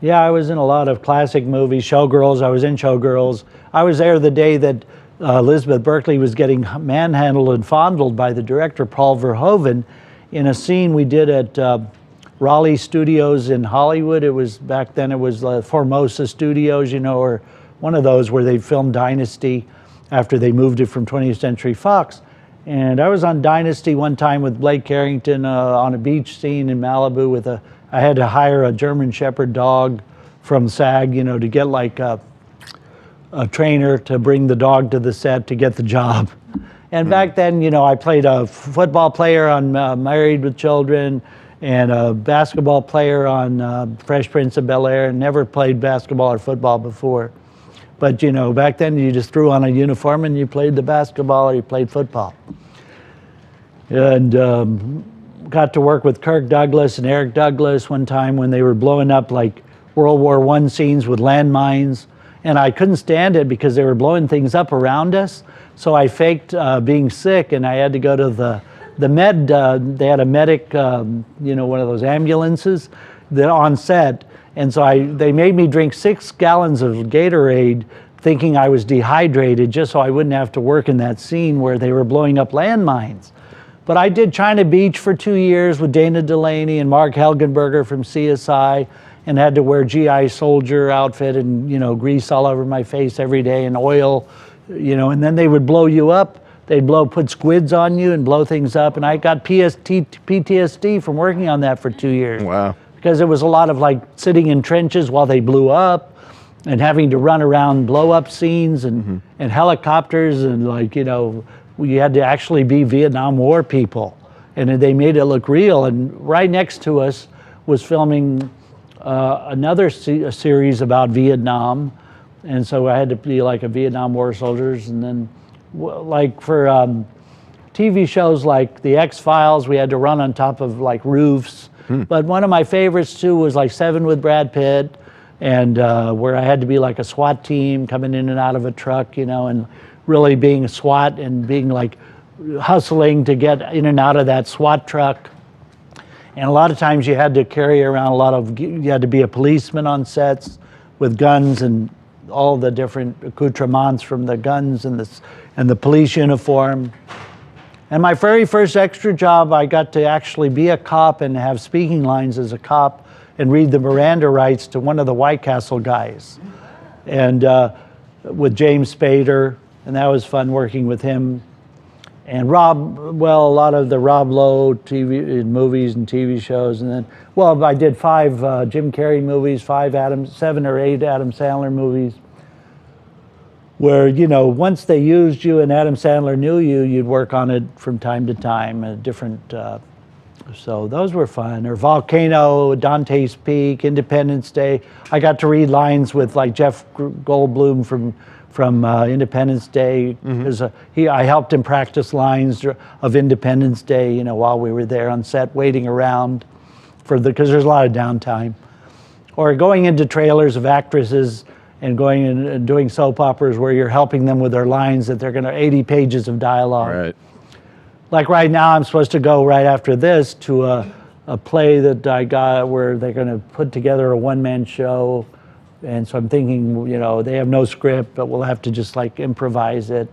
Yeah, I was in a lot of classic movies, Showgirls. I was in Showgirls. I was there the day that Elizabeth Berkley was getting manhandled and fondled by the director, Paul Verhoeven, in a scene we did at Raleigh Studios in Hollywood. It was back then, it was Formosa Studios, you know, or one of those where they filmed Dynasty after they moved it from 20th Century Fox. And I was on Dynasty one time with Blake Carrington on a beach scene in Malibu with I had to hire a German Shepherd dog from SAG, you know, to get like a trainer to bring the dog to the set to get the job. And back then, you know, I played a football player on Married with Children and a basketball player on Fresh Prince of Bel-Air, and never played basketball or football before. But, you know, back then you just threw on a uniform and you played the basketball or you played football. And got to work with Kirk Douglas and Eric Douglas one time when they were blowing up like World War I scenes with landmines. And I couldn't stand it because they were blowing things up around us. So I faked being sick, and I had to go to the med, they had a medic, you know, one of those ambulances that on set. And so they made me drink 6 gallons of Gatorade thinking I was dehydrated just so I wouldn't have to work in that scene where they were blowing up landmines. But I did China Beach for 2 years with Dana Delaney and Mark Helgenberger from CSI, and had to wear GI soldier outfit and, you know, grease all over my face every day and oil, you know, and then they would blow you up. They'd put squids on you and blow things up. And I got PTSD from working on that for 2 years. Wow. Because it was a lot of like sitting in trenches while they blew up and having to run around blow up scenes and helicopters, and like, you know, we had to actually be Vietnam War people, and they made it look real. And right next to us was filming another series about Vietnam, and so I had to be like a Vietnam War soldiers. And then like for TV shows like The X-Files, we had to run on top of like roofs. But one of my favorites too was like Seven with Brad Pitt, and where I had to be like a SWAT team coming in and out of a truck, you know, and really being a SWAT and being like hustling to get in and out of that SWAT truck. And a lot of times you had to carry around you had to be a policeman on sets with guns and all the different accoutrements from the guns and the police uniform. And my very first extra job, I got to actually be a cop and have speaking lines as a cop and read the Miranda rights to one of the White Castle guys. And with James Spader, and that was fun working with him. And a lot of the Rob Lowe TV movies and TV shows. And then, well, I did 5 Jim Carrey movies, 7 or 8 Adam Sandler movies, where, you know, once they used you and Adam Sandler knew you, you'd work on it from time to time, so those were fun. Or Volcano, Dante's Peak, Independence Day. I got to read lines with like Jeff Goldblum from Independence Day, because I helped him practice lines of Independence Day, you know, while we were there on set waiting around because there's a lot of downtime. Or going into trailers of actresses and going in and doing soap operas where you're helping them with their lines that they're 80 pages of dialogue. Right. Like right now, I'm supposed to go right after this to a play that I got where they're going to put together a one-man show. And so I'm thinking, you know, they have no script, but we'll have to just like improvise it.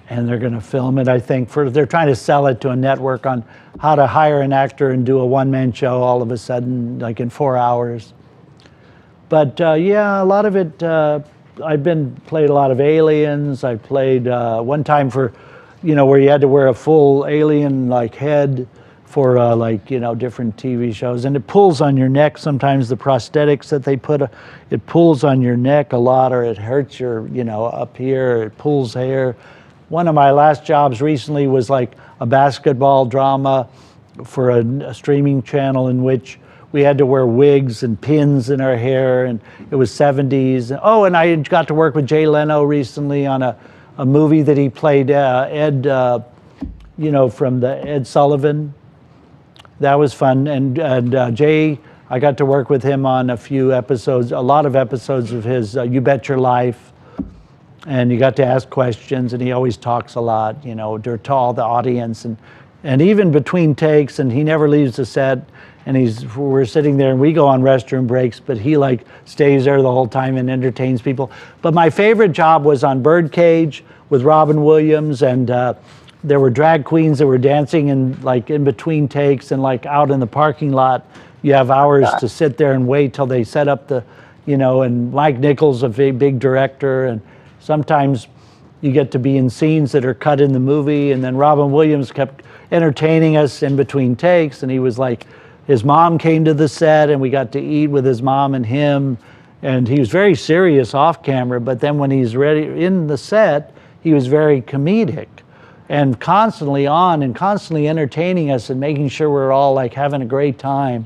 And they're going to film it, I think. They're trying to sell it to a network on how to hire an actor and do a one-man show all of a sudden, like in 4 hours. But yeah, a lot of it, I've played a lot of aliens. I played one time for, you know, where you had to wear a full alien like head for like, you know, different TV shows. And it pulls on your neck sometimes, the prosthetics that they put, it pulls on your neck a lot, or it hurts your, you know, up here, it pulls hair. One of my last jobs recently was like a basketball drama for a streaming channel in which we had to wear wigs and pins in our hair, and it was 70s. Oh, and I got to work with Jay Leno recently on a movie that he played Ed, you know, from the Ed Sullivan. That was fun. And Jay, I got to work with him on a lot of episodes of his You Bet Your Life. And you got to ask questions, and he always talks a lot, you know, to all the audience. And even between takes, and he never leaves the set. and we're sitting there and we go on restroom breaks, but he like stays there the whole time and entertains people. But my favorite job was on Birdcage with Robin Williams, and there were drag queens that were dancing in between takes, and like out in the parking lot. You have hours to sit there and wait till they set up the, and Mike Nichols, a big director, and sometimes you get to be in scenes that are cut in the movie. And then Robin Williams kept entertaining us in between takes, and he was like, his mom came to the set and we got to eat with his mom and him, and he was very serious off camera, but then when he's ready in the set, he was very comedic and constantly on and constantly entertaining us and making sure we're all like having a great time.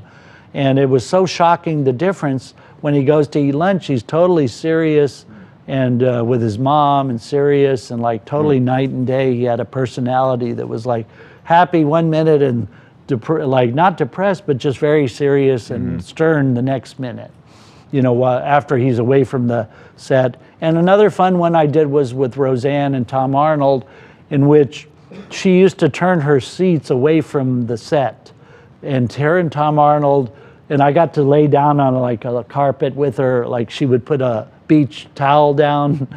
And it was so shocking, the difference when he goes to eat lunch. He's totally serious and with his mom, and serious and like totally night and day. He had a personality that was like happy one minute and like not depressed, but just very serious and stern the next minute, after he's away from the set. And another fun one I did was with Roseanne and Tom Arnold, in which she used to turn her seats away from the set. And her and Tom Arnold, and I got to lay down on like a carpet with her, like she would put a beach towel down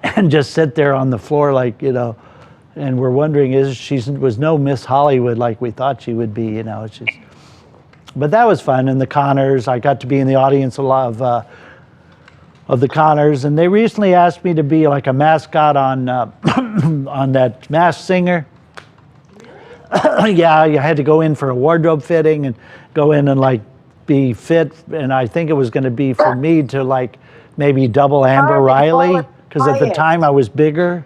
and just sit there on the floor, like, and we're wondering, she was no Miss Hollywood like we thought she would be, it's just, but that was fun. And the Connors, I got to be in the audience a lot of the Connors, and they recently asked me to be like a mascot on on that Masked Singer. Yeah, you had to go in for a wardrobe fitting and go in and like be fit, and I think it was going to be for me to like maybe double Amber Riley, because at the time I was bigger,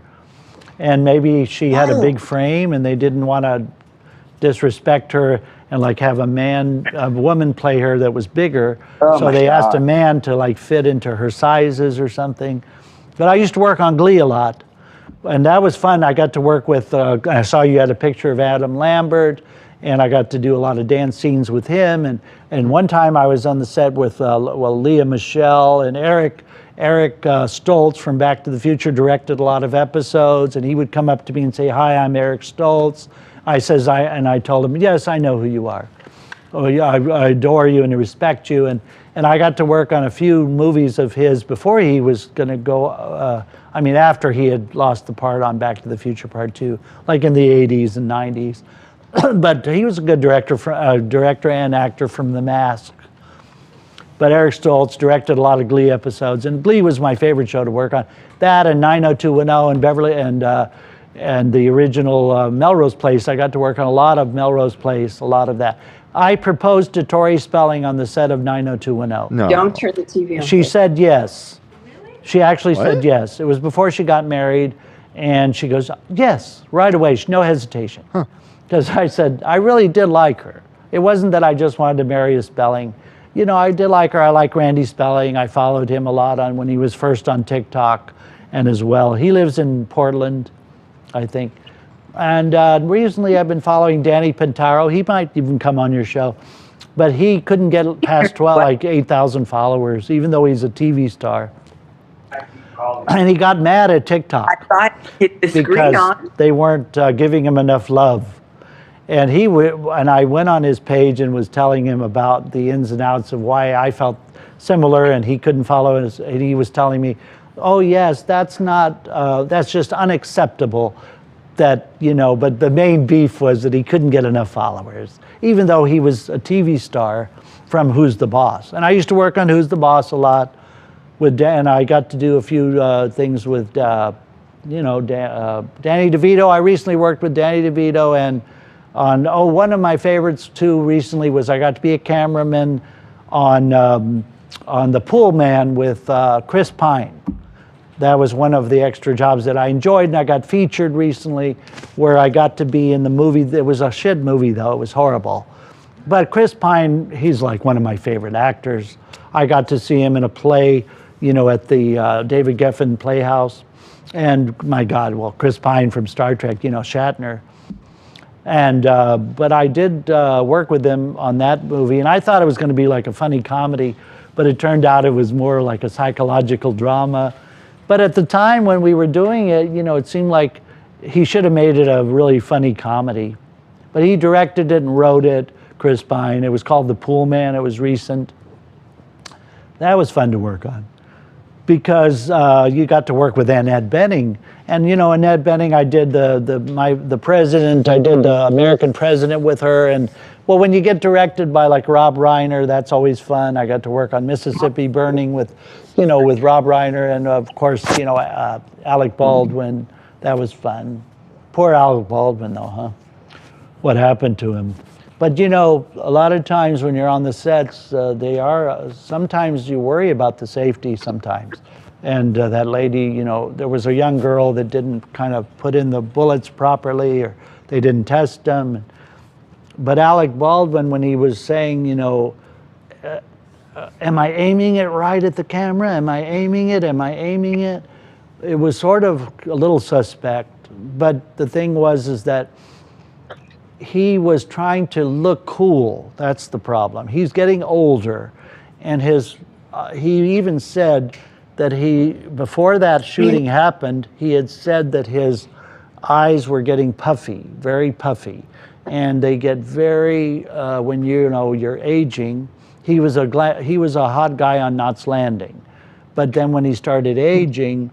and maybe she had a big frame and they didn't want to disrespect her and like have a woman play her that was bigger. So they asked a man to like fit into her sizes or something. But I used to work on Glee a lot, and that was fun. I got to work with, I saw you had a picture of Adam Lambert, and I got to do a lot of dance scenes with him. And one time I was on the set with Leah Michelle, and Eric Stoltz from Back to the Future directed a lot of episodes, and he would come up to me and say, "Hi, I'm Eric Stoltz." I told him, "Yes, I know who you are. Oh yeah, I adore you and I respect you." And I got to work on a few movies of his before he was going to go, after he had lost the part on Back to the Future Part 2, like in the 80s and 90s. But he was a good director and actor from The Mask. But Eric Stoltz directed a lot of Glee episodes, and Glee was my favorite show to work on. That and 90210 and Beverly and the original Melrose Place. I got to work on a lot of Melrose Place, a lot of that. I proposed to Tori Spelling on the set of 90210. No. Don't turn the TV on. She said yes. Really? She actually said yes. It was before she got married, and she goes, yes, right away, no hesitation. Because I said, I really did like her. It wasn't that I just wanted to marry a Spelling. I did like her. I like Randy Spelling. I followed him a lot when he was first on TikTok, and as well. He lives in Portland, I think. And recently I've been following Danny Pintaro. He might even come on your show. But he couldn't get past 8,000 followers, even though he's a TV star. And he got mad at TikTok. I thought hit the screen on. They weren't giving him enough love. And I went on his page and was telling him about the ins and outs of why I felt similar, and he couldn't follow us. And he was telling me, oh yes, that's just unacceptable. But the main beef was that he couldn't get enough followers, even though he was a TV star from Who's the Boss. And I used to work on Who's the Boss a lot with Dan. I got to do a few things with, Danny DeVito. I recently worked with Danny DeVito, and one of my favorites too recently was I got to be a cameraman on The Pool Man with Chris Pine. That was one of the extra jobs that I enjoyed, and I got featured recently where I got to be in the movie. It was a shit movie, though. It was horrible. But Chris Pine, he's like one of my favorite actors. I got to see him in a play, at the David Geffen Playhouse. And my God, Chris Pine from Star Trek, Shatner. And but I did work with him on that movie, and I thought it was going to be like a funny comedy, but it turned out it was more like a psychological drama. But at the time when we were doing it, it seemed like he should have made it a really funny comedy. But he directed it and wrote it, Chris Pine. It was called The Pool Man. It was recent. That was fun to work on because you got to work with Annette Bening. And you know, Annette Bening, I did the president, I did the American president with her. And well, when you get directed by like Rob Reiner, that's always fun. I got to work on Mississippi Burning with Rob Reiner, and of course, Alec Baldwin. That was fun. Poor Alec Baldwin though, huh? What happened to him? But you know, a lot of times when you're on the sets, sometimes you worry about the safety sometimes. And that lady, you know, there was a young girl that didn't kind of put in the bullets properly, or they didn't test them. But Alec Baldwin, when he was saying, you know, am I aiming it right at the camera? Am I aiming it? Am I aiming it? It was sort of a little suspect. But the thing was, is that he was trying to look cool. That's the problem. He's getting older, and he even said that before that shooting happened, he had said that his eyes were getting puffy, very puffy, and they get very when you're aging. He was a hot guy on Knots Landing, but then when he started aging,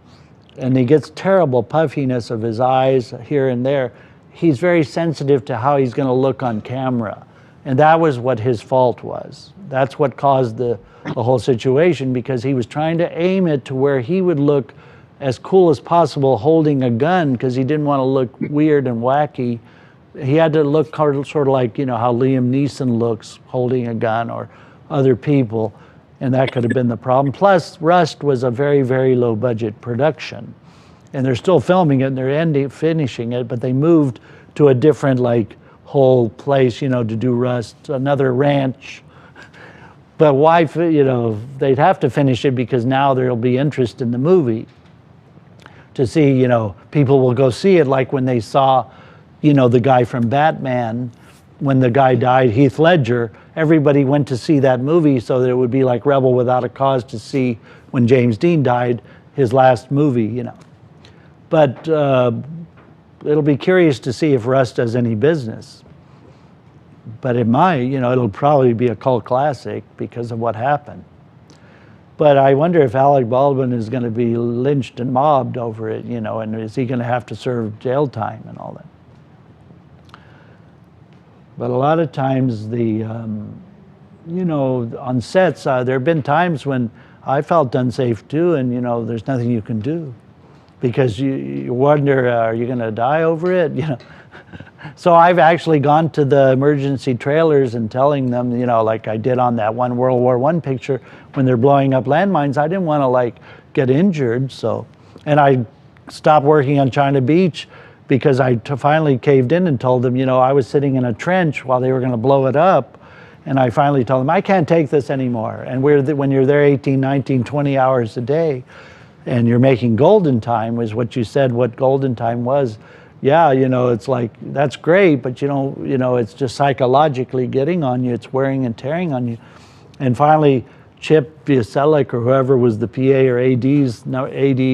and he gets terrible puffiness of his eyes here and there, he's very sensitive to how he's going to look on camera. And that was what his fault was. That's what caused the whole situation, because he was trying to aim it to where he would look as cool as possible holding a gun, because he didn't want to look weird and wacky. He had to look sort of like, you know, how Liam Neeson looks holding a gun, or other people. And that could have been the problem. Plus, Rust was a very, very low budget production. And they're still filming it, and they're finishing it, but they moved to a different whole place, you know, to do Rust, another ranch. But why, you know, they'd have to finish it because now there'll be interest in the movie to see, you know, people will go see it, like when they saw, you know, the guy from Batman, when the guy died, Heath Ledger, everybody went to see that movie so that it would be like Rebel Without a Cause to see when James Dean died, his last movie, you know. But it'll be curious to see if Rust does any business. But it might, you know, it'll probably be a cult classic because of what happened. But I wonder if Alec Baldwin is going to be lynched and mobbed over it, you know, and is he going to have to serve jail time and all that? But a lot of times you know, on sets, there have been times when I felt unsafe too, and, you know, there's nothing you can do. Because you wonder, are you going to die over it? You know, so I've actually gone to the emergency trailers and telling them, you know, like I did on that one World War I picture when they're blowing up landmines. I didn't want to get injured, so, and I stopped working on China Beach because I finally caved in and told them, you know, I was sitting in a trench while they were going to blow it up, and I finally told them I can't take this anymore. And when you're there 18, 19, 20 hours a day, and you're making golden time, was what you said, what golden time was. Yeah, you know, it's like, that's great, but you know, it's just psychologically getting on you. It's wearing and tearing on you. And finally, Chip Vieselek, or whoever was the PA or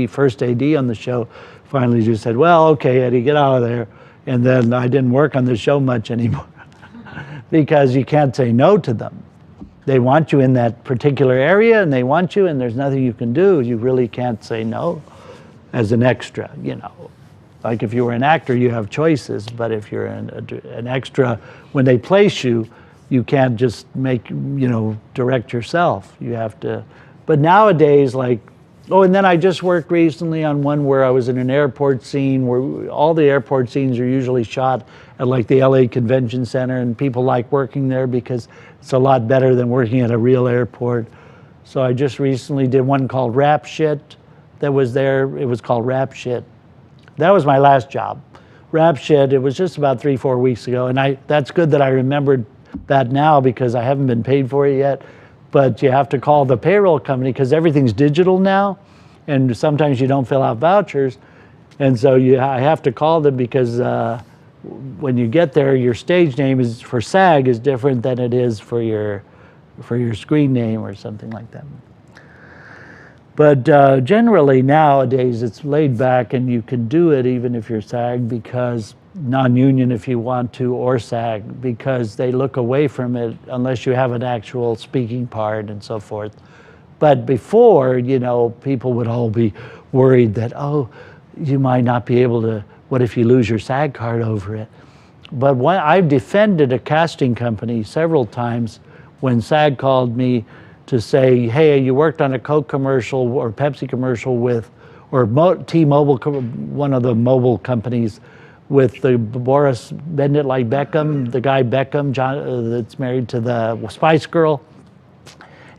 first AD on the show, finally just said, well, okay, Eddie, get out of there. And then I didn't work on the show much anymore because you can't say no to them. They want you in that particular area, and they want you, and there's nothing you can do. You really can't say no as an extra, you know. Like if you were an actor, you have choices, but if you're an extra, when they place you, you can't just direct yourself. You have to, but nowadays, and then I just worked recently on one where I was in an airport scene where all the airport scenes are usually shot at the LA Convention Center, and people like working there because it's a lot better than working at a real airport. So I just recently did one called Rap Shit that was there. It was called Rap Shit. That was my last job. Rap Shit, it was just about 3-4 weeks ago, and that's good that I remembered that now because I haven't been paid for it yet. But you have to call the payroll company because everything's digital now, and sometimes you don't fill out vouchers. And so I have to call them because when you get there, your stage name is for SAG is different than it is for your screen name or something like that. But generally nowadays it's laid back and you can do it even if you're SAG because non-union if you want to, or SAG, because they look away from it unless you have an actual speaking part and so forth. But before, you know, people would all be worried that, oh, you might not be able to, what if you lose your SAG card over it? But when I've defended a casting company several times when SAG called me to say, hey, you worked on a Coke commercial or Pepsi commercial with, or T-Mobile, one of the mobile companies, with the Boris Bend It Like Beckham, the guy Beckham, John, that's married to the Spice Girl.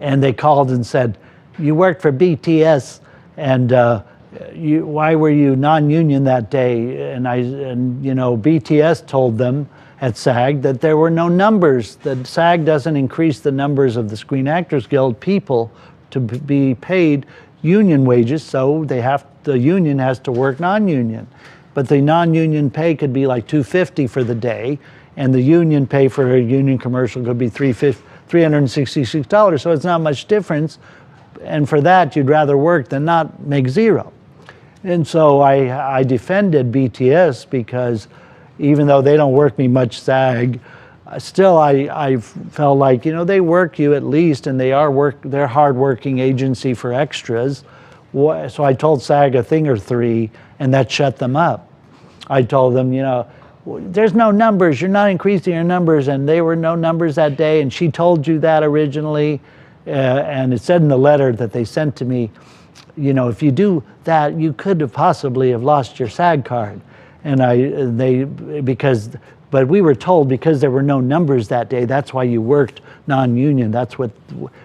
And they called and said, you worked for BTS, and why were you non-union that day? And you know, BTS told them at SAG that there were no numbers, that SAG doesn't increase the numbers of the Screen Actors Guild people to be paid union wages, so the union has to work non-union. But the non-union pay could be like $250 for the day, and the union pay for a union commercial could be $366, so it's not much difference. And for that, you'd rather work than not make zero. And so I defended BTS because even though they don't work me much SAG, still I felt like, you know, they work you at least, and they're hardworking agency for extras. So I told SAG a thing or three, and that shut them up. I told them, you know, there's no numbers, you're not increasing your numbers, and there were no numbers that day, and she told you that originally, and it said in the letter that they sent to me, you know, if you do that, you could have possibly have lost your SAG card. And but we were told because there were no numbers that day, that's why you worked non-union.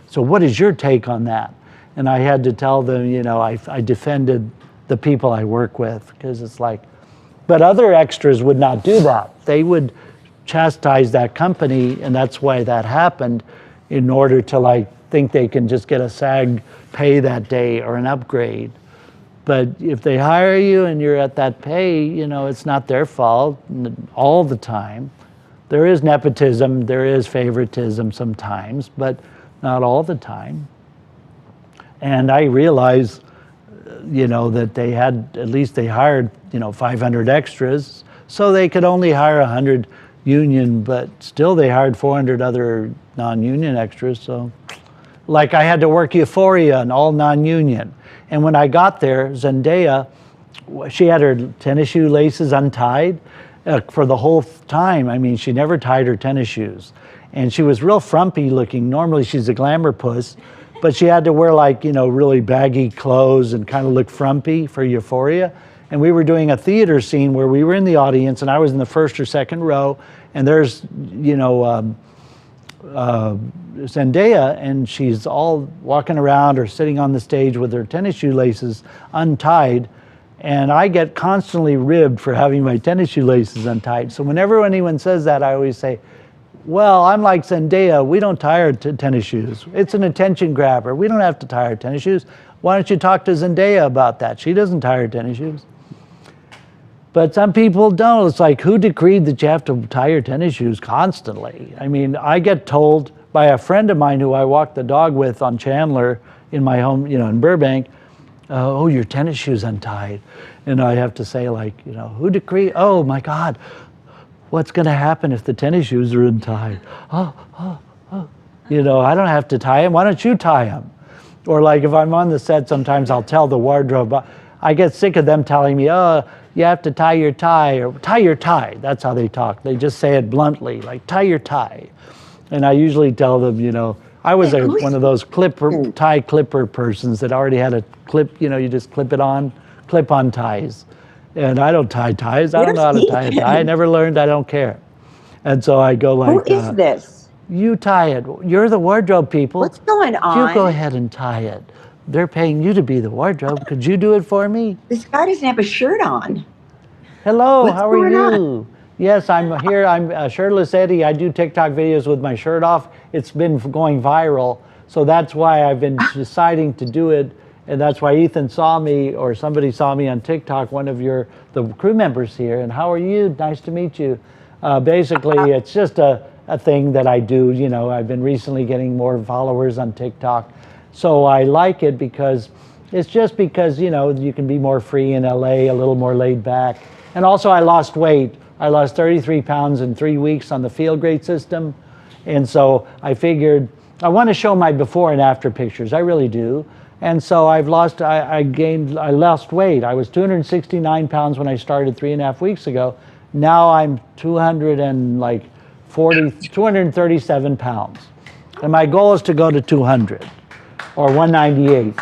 So what is your take on that? And I had to tell them, you know, I defended the people I work with, because it's like, but other extras would not do that. They would chastise that company, and that's why that happened, in order to like think they can just get a SAG pay that day or an upgrade. But if they hire you and you're at that pay, you know, it's not their fault all the time. There is nepotism, there is favoritism sometimes, but not all the time. And I realize, you know, that they hired, you know, 500 extras, so they could only hire 100 union, but still they hired 400 other non-union extras. So, like, I had to work Euphoria and all non-union. And when I got there, Zendaya, she had her tennis shoe laces untied for the whole time. I mean, she never tied her tennis shoes. And she was real frumpy looking. Normally she's a glamour puss, but she had to wear, like, you know, really baggy clothes and kind of look frumpy for Euphoria. And we were doing a theater scene where we were in the audience, and I was in the first or second row, and there's, you know, Zendaya, and she's all walking around or sitting on the stage with her tennis shoelaces untied, and I get constantly ribbed for having my tennis shoelaces untied. So whenever anyone says that, I always say, well, I'm like Zendaya, we don't tie our tennis shoes. It's an attention grabber. We don't have to tie our tennis shoes. Why don't you talk to Zendaya about that? She doesn't tie her tennis shoes. But some people don't. It's like, who decreed that you have to tie your tennis shoes constantly? I mean, I get told by a friend of mine who I walk the dog with on Chandler in my home, you know, in Burbank, oh, your tennis shoes untied. And I have to say, like, you know, who decreed? Oh my God, what's going to happen if the tennis shoes are untied? Oh. You know, I don't have to tie them. Why don't you tie them? Or like if I'm on the set, sometimes I'll tell the wardrobe, I get sick of them telling me, oh, you have to tie your tie, or tie your tie. That's how they talk. They just say it bluntly, like, tie your tie. And I usually tell them, you know, I was one of those tie clipper persons that already had a clip, you know, you just clip-on ties. And I don't tie ties. I don't know how to tie a tie. I never learned. I don't care. And so I go like, who is this? You tie it. You're the wardrobe people. What's going on? You go ahead and tie it. They're paying you to be the wardrobe. Could you do it for me? This guy doesn't have a shirt on. Hello, how are you? On? Yes, I'm here. I'm Shirtless Eddie. I do TikTok videos with my shirt off. It's been going viral. So that's why I've been deciding to do it. And that's why Ethan saw me, or somebody saw me on TikTok, one of the crew members here. And how are you? Nice to meet you. Basically, it's just a thing that I do. You know, I've been recently getting more followers on TikTok. So I like it because it's just because, you know, you can be more free in LA, a little more laid back. And also I lost weight I lost 33 pounds in 3 weeks on the Feel Great system. And so I figured, I want to show my before and after pictures. I really do. And so I lost weight. I was 269 pounds when I started 3.5 weeks ago. Now I'm 237 pounds. And my goal is to go to 200 or 198.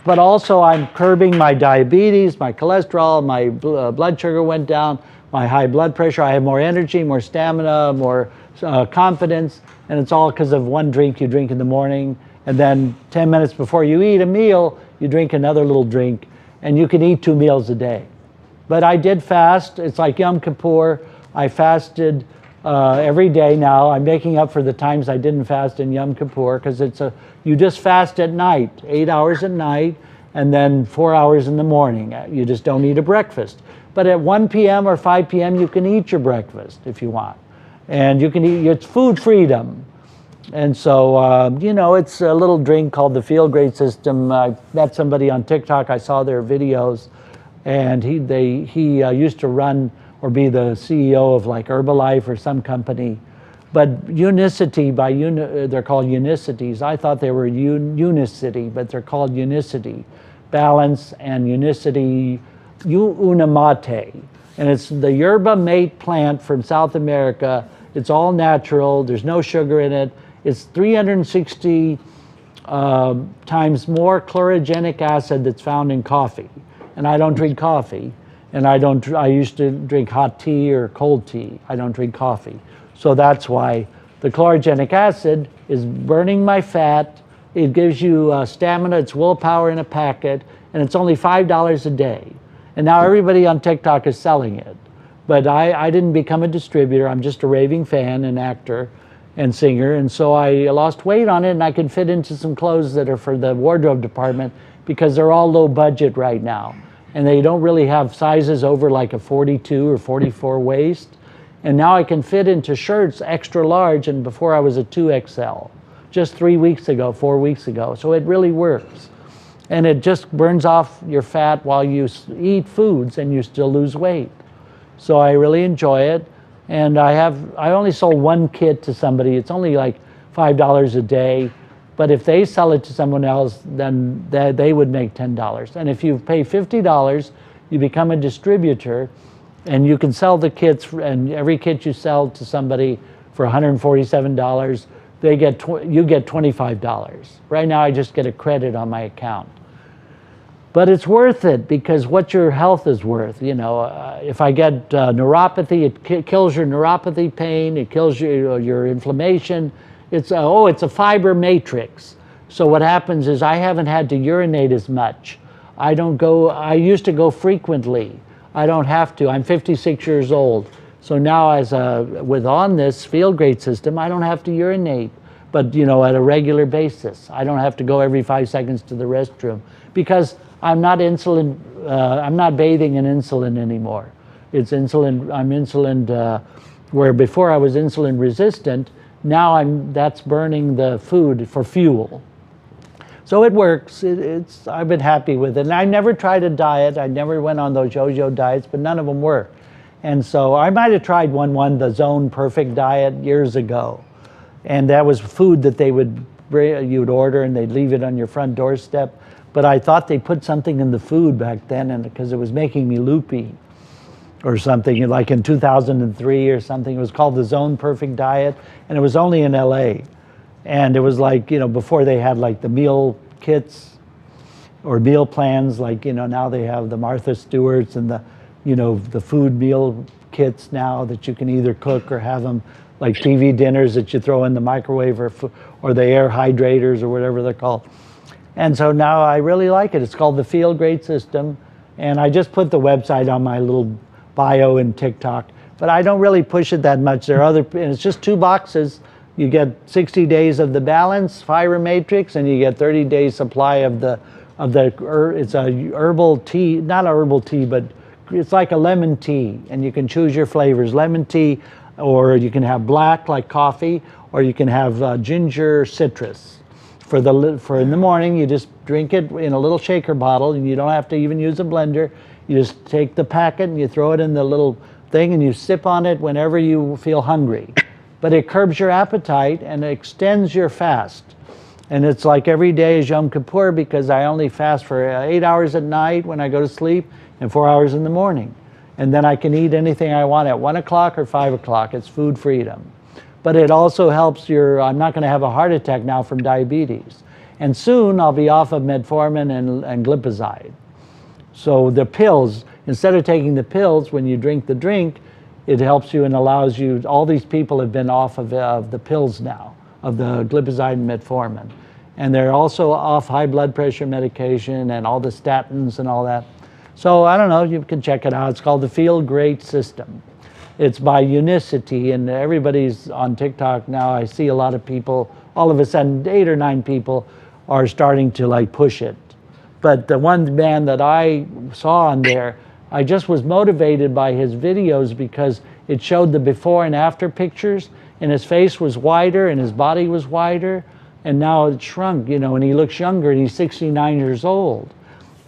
But also I'm curbing my diabetes, my cholesterol, my blood sugar went down, my high blood pressure. I have more energy, more stamina, more confidence. And it's all because of one drink you drink in the morning. And then 10 minutes before you eat a meal, you drink another little drink. And you can eat 2 meals a day. But I did fast. It's like Yom Kippur. I fasted every day now. I'm making up for the times I didn't fast in Yom Kippur, because you just fast at night, 8 hours at night, and then 4 hours in the morning. You just don't eat a breakfast. But at 1 p.m. or 5 p.m. you can eat your breakfast if you want. And you can eat, it's food freedom. And so, it's a little drink called the Feel Great system. I met somebody on TikTok. I saw their videos. And he used to run or be the CEO of like Herbalife or some company. But Unicity, they're called Unicities. I thought they were Unicity, but they're called Unicity. Balance and Unicity, Unamate. And it's the yerba mate plant from South America. It's all natural. There's no sugar in it. It's 360 times more chlorogenic acid that's found in coffee. And I don't drink coffee. And I used to drink hot tea or cold tea. I don't drink coffee. So that's why the chlorogenic acid is burning my fat. It gives you stamina. It's willpower in a packet. And it's only $5 a day. And now everybody on TikTok is selling it. But I didn't become a distributor. I'm just a raving fan and actor and singer. And so I lost weight on it, and I can fit into some clothes that are for the wardrobe department, because they're all low budget right now. And they don't really have sizes over like a 42 or 44 waist. And now I can fit into shirts extra large, and before I was a 2XL, just 4 weeks ago. So it really works. And it just burns off your fat while you eat foods, and you still lose weight. So I really enjoy it. And I only sold one kit to somebody. It's only like $5 a day. But if they sell it to someone else, then they would make $10. And if you pay $50, you become a distributor, and you can sell the kits, and every kit you sell to somebody for $147, you get $25. Right now I just get a credit on my account. But it's worth it, because what your health is worth. If I get neuropathy, it kills your neuropathy pain, it kills your inflammation. It's a fiber matrix. So what happens is I haven't had to urinate as much. I used to go frequently. I don't have to. I'm 56 years old. So now on this Feel Great system, I don't have to urinate, but at a regular basis. I don't have to go every 5 seconds to the restroom, because I'm not bathing in insulin anymore. I'm insulin, where before I was insulin resistant. Now that's burning the food for fuel. So it works. I've been happy with it. And I never tried a diet. I never went on those yo-yo diets, but none of them worked. And so I might have tried the Zone Perfect diet years ago. And that was food that you'd order, and they'd leave it on your front doorstep. But I thought they put something in the food back then, and because it was making me loopy or something, like in 2003 or something. It was called the Zone Perfect Diet, and it was only in LA. And it was like, before they had like the meal kits or meal plans, like, now they have the Martha Stewart's and the food meal kits now that you can either cook or have them like TV dinners that you throw in the microwave, or the air hydrators or whatever they're called. And so now I really like it. It's called the Feel Great system. And I just put the website on my little bio in TikTok, but I don't really push it that much. And it's just 2 boxes. You get 60 days of the Balance Fiber Matrix, and you get 30 days supply of it's a herbal tea, not a herbal tea, but it's like a lemon tea, and you can choose your flavors, lemon tea, or you can have black like coffee, or you can have ginger citrus. For in the morning, you just drink it in a little shaker bottle, and you don't have to even use a blender. You just take the packet and you throw it in the little thing, and you sip on it whenever you feel hungry. But it curbs your appetite and extends your fast. And it's like every day is Yom Kippur, because I only fast for 8 hours at night when I go to sleep and 4 hours in the morning. And then I can eat anything I want at 1 o'clock or 5 o'clock. It's food freedom. But it also helps I'm not going to have a heart attack now from diabetes. And soon I'll be off of metformin and glipizide. So the pills, instead of taking the pills when you drink the drink, it helps you and allows you, all these people have been off of the pills now, of the glipizide and metformin. And they're also off high blood pressure medication and all the statins and all that. So I don't know, you can check it out. It's called the Feel Great System. It's by Unicity, and everybody's on TikTok now. I see a lot of people, all of a sudden 8 or 9 people are starting to like push it. But the one man that I saw on there, I just was motivated by his videos because it showed the before and after pictures, and his face was wider and his body was wider, and now it shrunk, you know, and he looks younger, and he's 69 years old.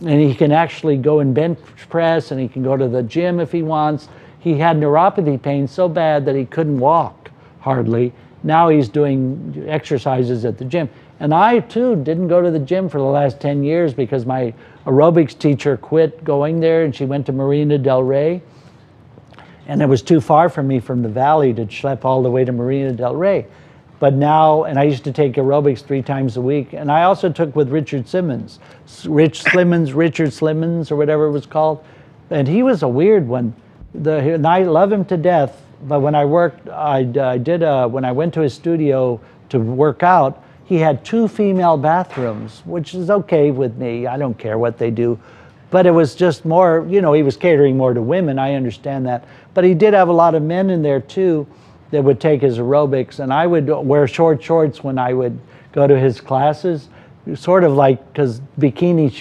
And he can actually go and bench press, and he can go to the gym if he wants. He had neuropathy pain so bad that he couldn't walk hardly. Now he's doing exercises at the gym. And I too didn't go to the gym for the last 10 years because my aerobics teacher quit going there, and she went to Marina Del Rey. And it was too far from me from the valley to schlep all the way to Marina Del Rey. But now, and I used to take aerobics 3 times a week. And I also took with Richard Simmons, Richard Slimmons, or whatever it was called. And he was a weird one. And I love him to death. But when I worked, when I went to his studio to work out, he had 2 female bathrooms, which is okay with me. I don't care what they do. But it was just more, you know, he was catering more to women. I understand that. But he did have a lot of men in there too that would take his aerobics. And I would wear short shorts when I would go to his classes, sort of like, because bikini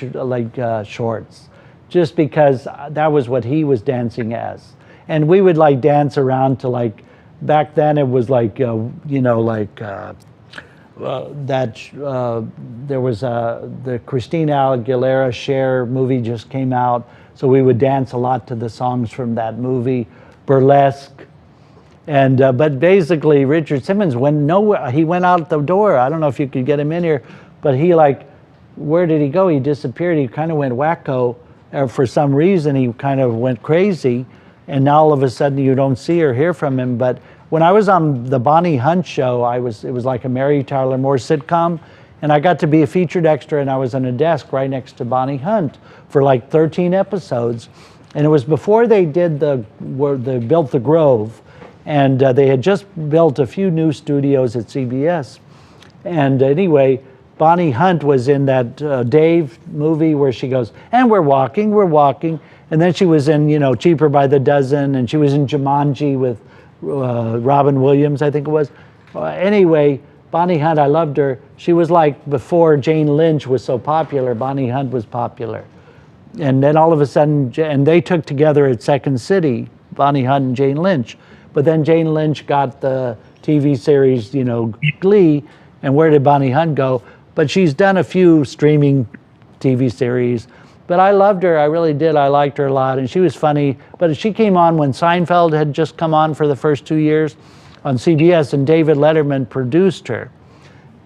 shorts, just because that was what he was dancing as. And we would like dance around to like, back then it was like, you know, like, there was the Christina Aguilera Cher movie just came out, so we would dance a lot to the songs from that movie, Burlesque, and but basically Richard Simmons he went out the door. I don't know if you could get him in here, but he like, where did he go? He disappeared. He kind of went wacko. For some reason, he kind of went crazy, and now all of a sudden you don't see or hear from him. But when I was on the Bonnie Hunt show, it was like a Mary Tyler Moore sitcom, and I got to be a featured extra, and I was on a desk right next to Bonnie Hunt for like 13 episodes. And it was before they did they built the Grove, and they had just built a few new studios at CBS. And anyway, Bonnie Hunt was in that Dave movie where she goes, and we're walking. And then she was in, you know, Cheaper by the Dozen, and she was in Jumanji with Robin Williams, I think it was. Anyway, Bonnie Hunt, I loved her. She was like, before Jane Lynch was so popular, Bonnie Hunt was popular. And then all of a sudden, and they took together at Second City, Bonnie Hunt and Jane Lynch. But then Jane Lynch got the TV series, you know, Glee, and where did Bonnie Hunt go? But she's done a few streaming TV series. But I loved her, I really did. I liked her a lot, and she was funny. But she came on when Seinfeld had just come on for the first 2 years on CBS, and David Letterman produced her.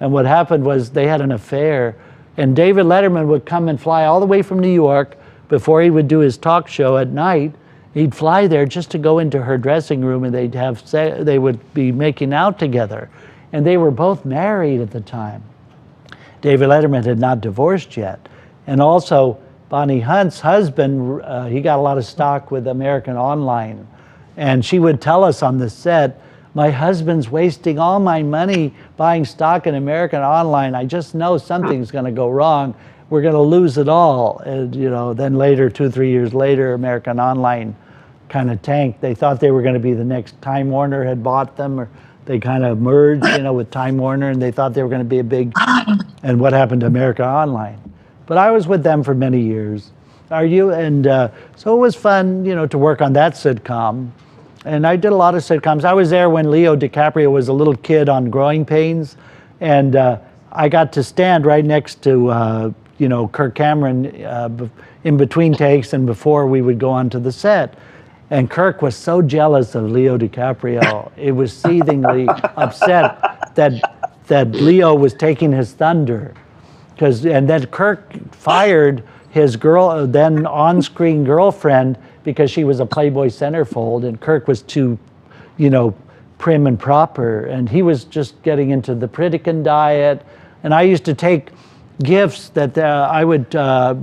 And what happened was they had an affair, and David Letterman would come and fly all the way from New York before he would do his talk show at night. He'd fly there just to go into her dressing room, and they would be making out together. And they were both married at the time. David Letterman had not divorced yet. And also, Bonnie Hunt's husband, he got a lot of stock with American Online. And she would tell us on the set, my husband's wasting all my money buying stock in American Online. I just know something's going to go wrong. We're going to lose it all. And, you know, then later, 2 or 3 years later, American Online kind of tanked. They thought they were going to be the next. Time Warner had bought them, or they kind of merged, you know, with Time Warner, and they thought they were going to be a big. And what happened to American Online? But I was with them for many years. And so it was fun, you know, to work on that sitcom. And I did a lot of sitcoms. I was there when Leo DiCaprio was a little kid on Growing Pains, and I got to stand right next to, Kirk Cameron in between takes and before we would go onto the set. And Kirk was so jealous of Leo DiCaprio. It was seethingly upset that Leo was taking his thunder. And then Kirk fired his then on-screen girlfriend because she was a Playboy centerfold, and Kirk was too, prim and proper. And he was just getting into the Pritikin diet. And I used to take gifts that I would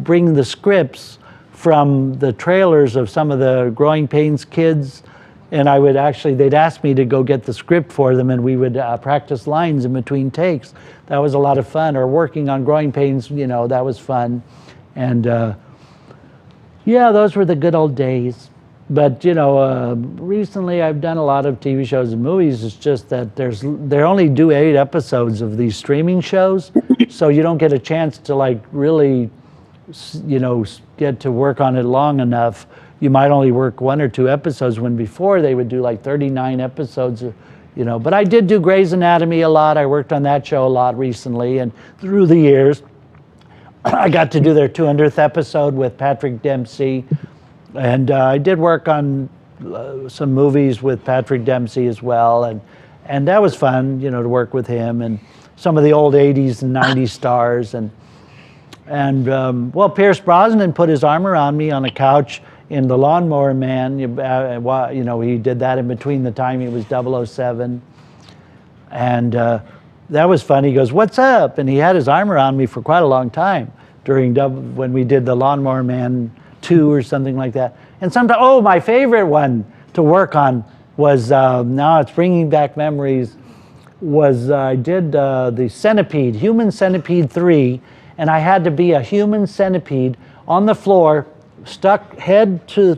bring the scripts from the trailers of some of the Growing Pains kids, and they'd ask me to go get the script for them, and we would practice lines in between takes. That was a lot of fun. Or working on Growing Pains, that was fun. And those were the good old days. But recently I've done a lot of TV shows and movies. It's just that they only do 8 episodes of these streaming shows, so you don't get a chance to really get to work on it long enough. You might only work 1 or 2 episodes, when before they would do 39 episodes, But I did do Grey's Anatomy a lot. I worked on that show a lot recently, and through the years, I got to do their 200th episode with Patrick Dempsey. And I did work on some movies with Patrick Dempsey as well, and that was fun, to work with him and some of the old 80s and 90s stars. And Pierce Brosnan put his arm around me on a couch in The Lawnmower Man. He did that in between the time he was 007. And that was fun. He goes, "What's up?" And he had his arm around me for quite a long time when we did The Lawnmower Man 2 or something like that. And sometimes, my favorite one to work on was, now it's bringing back memories, was I did the Centipede, Human Centipede 3, and I had to be a human centipede on the floor, stuck head to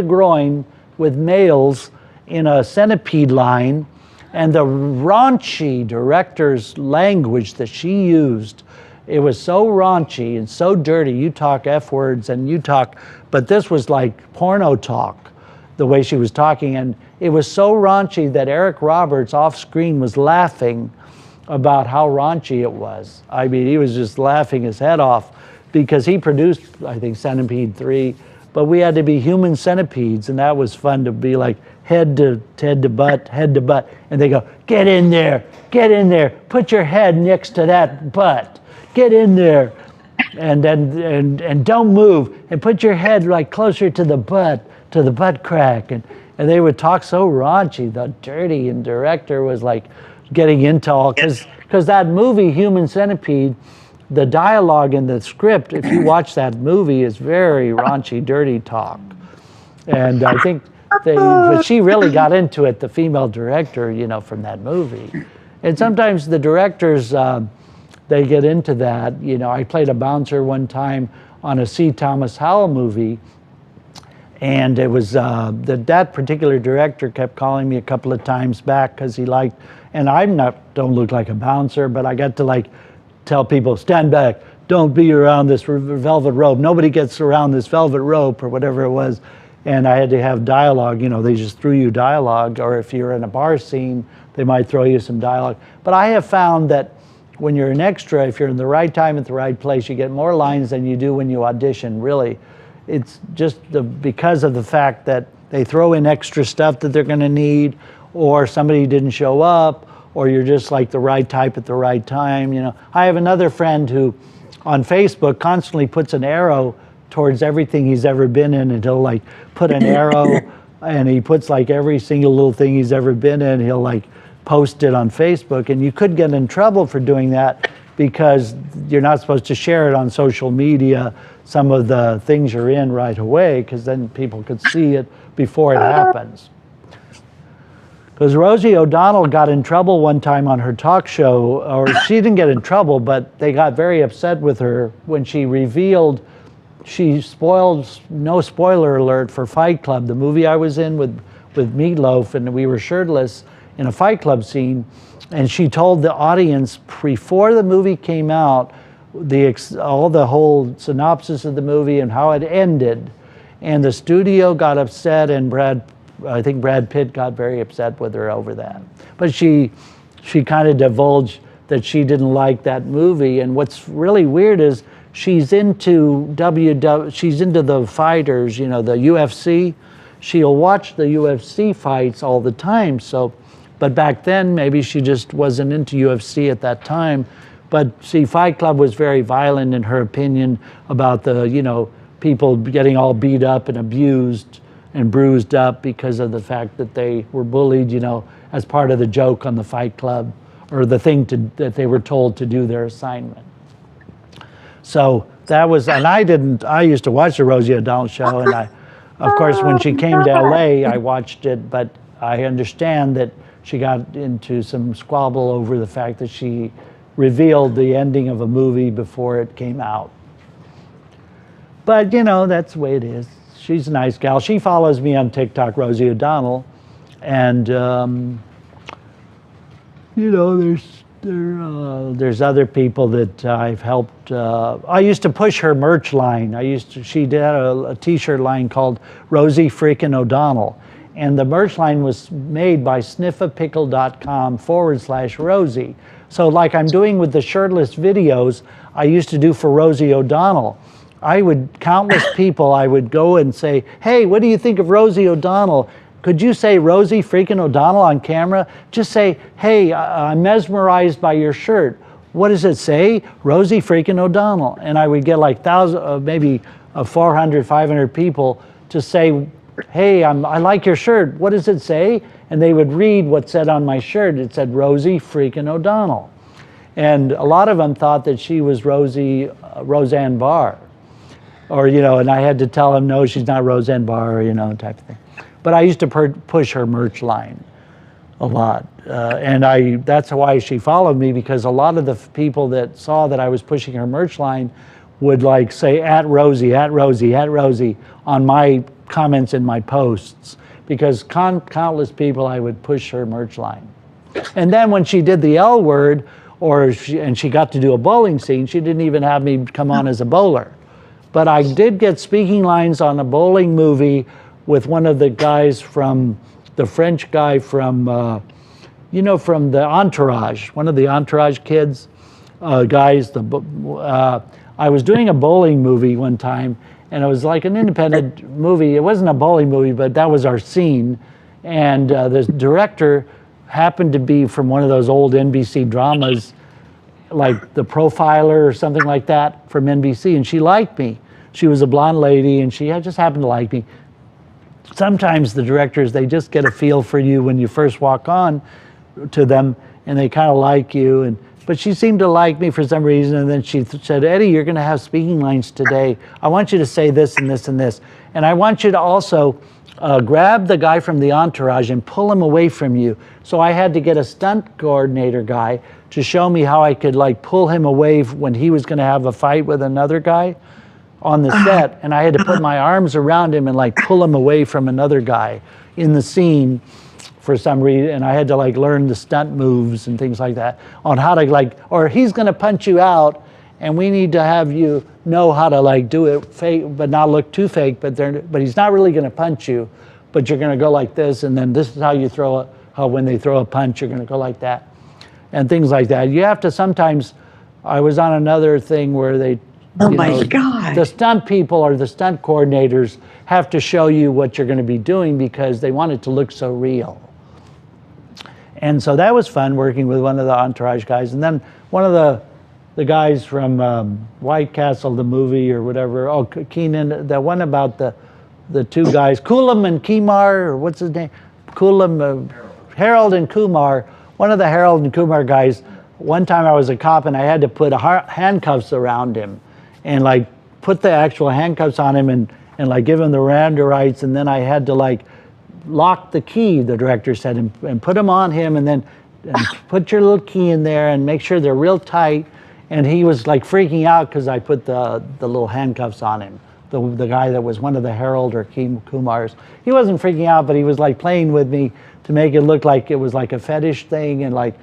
groin with nails in a centipede line. And the raunchy director's language that she used, it was so raunchy and so dirty. You talk F words but this was like porno talk, the way she was talking. And it was so raunchy that Eric Roberts off screen was laughing about how raunchy it was. I mean, he was just laughing his head off because he produced, I think, Centipede 3, but we had to be human centipedes, and that was fun to be like head to butt, and they go, get in there, put your head next to that butt. Get in there, and don't move, and put your head closer to the butt crack, and they would talk so raunchy. The dirty and director was getting into all, because that movie Human Centipede, the dialogue in the script, if you watch that movie, is very raunchy, dirty talk, and I think but she really got into it, the female director, from that movie, and sometimes the directors. They get into that. I played a bouncer one time on a C. Thomas Howell movie, and it was that particular director kept calling me a couple of times back because he liked, and don't look like a bouncer, but I got to tell people, stand back, don't be around this velvet rope. Nobody gets around this velvet rope or whatever it was. And I had to have dialogue. They just threw you dialogue, or if you're in a bar scene, they might throw you some dialogue. But I have found that when you're an extra, if you're in the right time at the right place, you get more lines than you do when you audition, really. It's just because of the fact that they throw in extra stuff that they're going to need, or somebody didn't show up, or you're just the right type at the right time. I have another friend who on Facebook constantly puts an arrow towards everything he's ever been in, and he'll put an arrow and he puts every single little thing he's ever been in. He'll post it on Facebook, and you could get in trouble for doing that because you're not supposed to share it on social media, some of the things you're in right away, because then people could see it before it happens. Because Rosie O'Donnell got in trouble one time on her talk show, or she didn't get in trouble, but they got very upset with her when she revealed, she spoiled, no spoiler alert, for Fight Club, the movie I was in with Meatloaf, and we were shirtless in a Fight Club scene, and she told the audience before the movie came out all the whole synopsis of the movie and how it ended, and the studio got upset, and I think Brad Pitt got very upset with her over that. But she kind of divulged that she didn't like that movie, and what's really weird is she's into the fighters, the UFC. she'll watch the UFC fights all the time. So, but back then, maybe she just wasn't into UFC at that time. But see, Fight Club was very violent in her opinion about the, people getting all beat up and abused and bruised up because of the fact that they were bullied, as part of the joke on the Fight Club, or the thing that they were told to do their assignment. So that was, and I used to watch the Rosie O'Donnell show, and of course, when she came to LA, I watched it, but I understand that she got into some squabble over the fact that she revealed the ending of a movie before it came out. But, that's the way it is. She's a nice gal. She follows me on TikTok, Rosie O'Donnell, and, there's other people that I've helped. I used to push her merch line. She did a t-shirt line called Rosie Freakin' O'Donnell. And the merch line was made by sniffapickle.com/Rosie. So like I'm doing with the Shirtless videos, I used to do for Rosie O'Donnell. Countless people, I would go and say, hey, what do you think of Rosie O'Donnell? Could you say Rosie freaking O'Donnell on camera? Just say, hey, I'm mesmerized by your shirt. What does it say? Rosie freaking O'Donnell. And I would get like maybe 400, 500 people to say, hey, I like your shirt. What does it say? And they would read what said on my shirt. It said Rosie freaking O'Donnell. And a lot of them thought that she was Roseanne Barr. Or, and I had to tell them, no, she's not Roseanne Barr, type of thing. But I used to push her merch line a lot. And that's why she followed me, because a lot of the people that saw that I was pushing her merch line would like say, at Rosie, at Rosie, at Rosie, on my comments in my posts, because countless people I would push her merch line. And then when she did the L word, and she got to do a bowling scene, she didn't even have me come on as a bowler. But I did get speaking lines on a bowling movie with one of the guys from, the French guy from, from the Entourage, one of the Entourage kids, guys. I was doing a bowling movie one time, and it was like an independent movie. It wasn't a bowling movie, but that was our scene. And the director happened to be from one of those old NBC dramas, like The Profiler or something like that from NBC, and she liked me. She was a blonde lady, and she just happened to like me. Sometimes the directors, they just get a feel for you when you first walk on to them, and they kind of like you. But she seemed to like me for some reason, and then she said, Eddie, you're going to have speaking lines today. I want you to say this and this and this. And I want you to also grab the guy from the Entourage and pull him away from you. So I had to get a stunt coordinator guy to show me how I could like pull him away when he was going to have a fight with another guy on the set. And I had to put my arms around him and like pull him away from another guy in the scene for some reason. And I had to like learn the stunt moves and things like that on how to like, or he's going to punch you out, and we need to have you know how to like do it fake, but not look too fake, but he's not really going to punch you, but you're going to go like this, and then this is how you throw how when they throw a punch, you're going to go like that, and things like that. You have to sometimes, I was on another thing where they, oh my God, the stunt people or the stunt coordinators have to show you what you're going to be doing because they want it to look so real. And so that was fun working with one of the Entourage guys. And then one of the guys from White Castle, the movie or whatever, Keenan, the one about the two guys, Kulam and Kumar, or what's his name? Kulam, Harold and Kumar. One of the Harold and Kumar guys, one time I was a cop and I had to put handcuffs around him and like put the actual handcuffs on him and like give him the Miranda rights, and then I had to like lock the key, the director said, and put them on him, and then put your little key in there and make sure they're real tight. And he was like freaking out because I put the little handcuffs on him. The guy that was one of the Harold or Kumars. He wasn't freaking out, but he was like playing with me to make it look like it was like a fetish thing, and like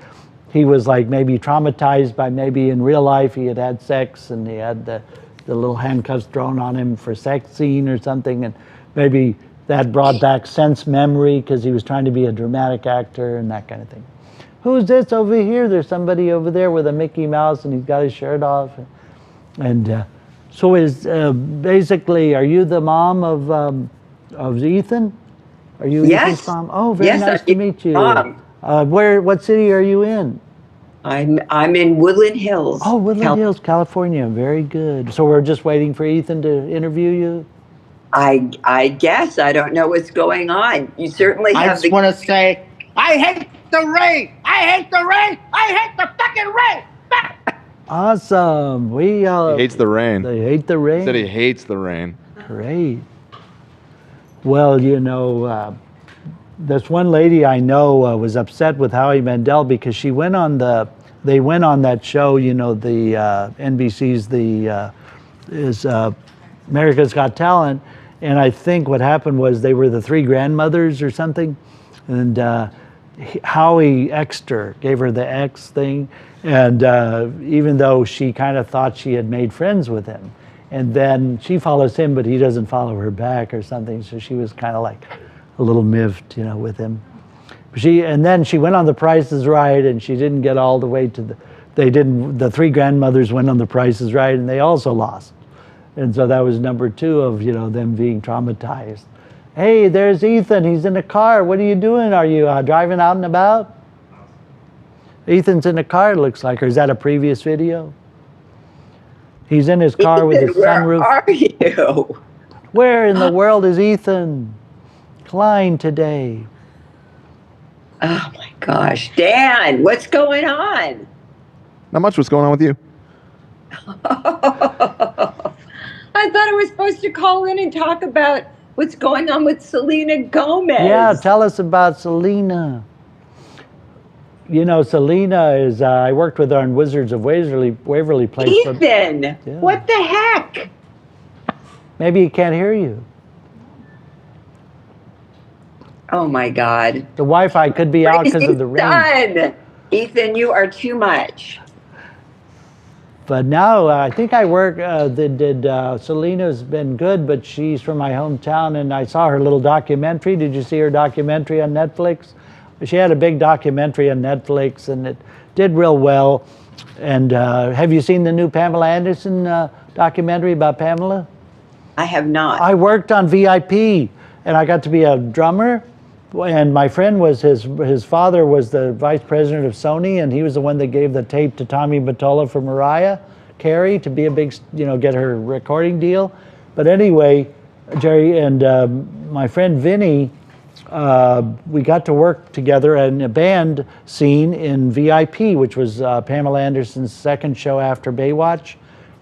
he was like maybe traumatized by maybe in real life he had had sex and he had the little handcuffs thrown on him for sex scene or something, and maybe that brought back sense memory because he was trying to be a dramatic actor and that kind of thing. Who's this over here? There's somebody over there with a Mickey Mouse and he's got his shirt off. And so is basically, are you the mom of Ethan? Are you Yes. Ethan's mom? Oh, very Yes, nice I'm to meet you. Mom. What city are you in? I'm in Woodland Hills. Oh, Woodland Hills, California. Very good. So we're just waiting for Ethan to interview you? I guess I don't know what's going on. You certainly I have just want to say, I hate the rain. I hate the rain. I hate the fucking rain. Awesome. He hates the rain. They hate the rain. He said he hates the rain. Great. Well, this one lady I know was upset with Howie Mandel because they went on that show, the NBC's America's Got Talent, and I think what happened was they were the three grandmothers or something, and Howie X'd her, gave her the X thing, and even though she kind of thought she had made friends with him, and then she follows him, but he doesn't follow her back or something, so she was kind of like a little miffed, with him. And then she went on The Price is Right, and she didn't get all the way to the three grandmothers went on The Price is Right, and they also lost. And so that was number 2 of, them being traumatized. Hey, there's Ethan. He's in the car. What are you doing? Are you driving out and about? Ethan's in the car, it looks like. Or is that a previous video? He's in his car with his sunroof. Where are you? Where in the world is Ethan Klein today? Oh my gosh, Dan, what's going on? Not much. What's going on with you? I thought I was supposed to call in and talk about what's going on with Selena Gomez. Yeah, tell us about Selena. Selena is, I worked with her on Wizards of Waverly Place. Ethan, what the heck? Maybe he can't hear you. Oh my God. The Wi-Fi could be out because of the rain. Done. Ethan, you are too much. But now I think I work, Selena's been good, but she's from my hometown, and I saw her little documentary. Did you see her documentary on Netflix? She had a big documentary on Netflix, and it did real well. And have you seen the new Pamela Anderson documentary about Pamela? I have not. I worked on VIP, and I got to be a drummer. And my friend was his father was the vice president of Sony, and he was the one that gave the tape to Tommy Mottola for Mariah Carey to be a big, get her recording deal. But anyway, Jerry and my friend Vinny, we got to work together in a band scene in VIP, which was Pamela Anderson's second show after Baywatch.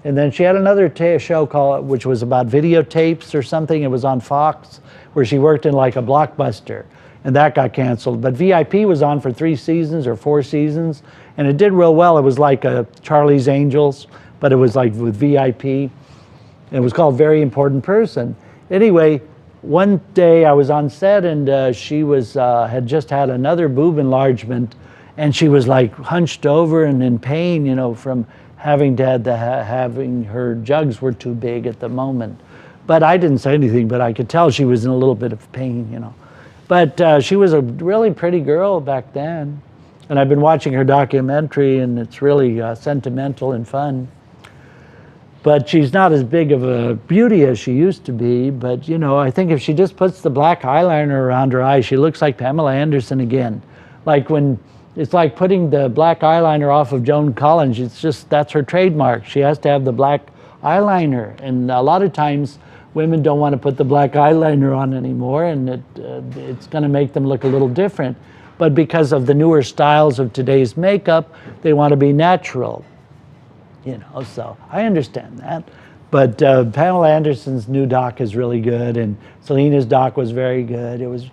And then she had another show which was about videotapes or something. It was on Fox, where she worked in like a Blockbuster, and that got canceled. But VIP was on for 3 seasons or 4 seasons, and it did real well. It was like a Charlie's Angels, but it was like with VIP. It was called Very Important Person. Anyway, one day I was on set, and she had just had another boob enlargement, and she was like hunched over and in pain, from having her jugs were too big at the moment. But I didn't say anything, but I could tell she was in a little bit of pain, But she was a really pretty girl back then. And I've been watching her documentary, and it's really sentimental and fun. But she's not as big of a beauty as she used to be. But, I think if she just puts the black eyeliner around her eyes, she looks like Pamela Anderson again. It's like putting the black eyeliner off of Joan Collins. That's her trademark. She has to have the black eyeliner. And a lot of times, women don't want to put the black eyeliner on anymore, and it's going to make them look a little different. But because of the newer styles of today's makeup, they want to be natural. So I understand that. But Pamela Anderson's new doc is really good, and Selena's doc was very good. It was,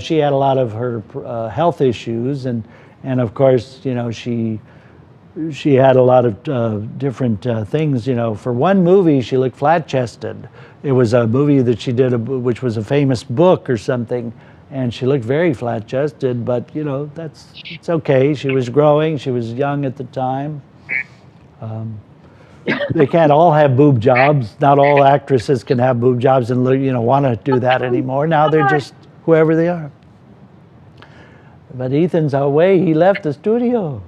she had a lot of her health issues, and of course, she had a lot of different things. For one movie, she looked flat-chested. It was a movie that she did, which was a famous book or something, and she looked very flat-chested. But it's okay. She was growing. She was young at the time. They can't all have boob jobs. Not all actresses can have boob jobs and want to do that anymore. Now they're just whoever they are. But Ethan's away. He left the studio.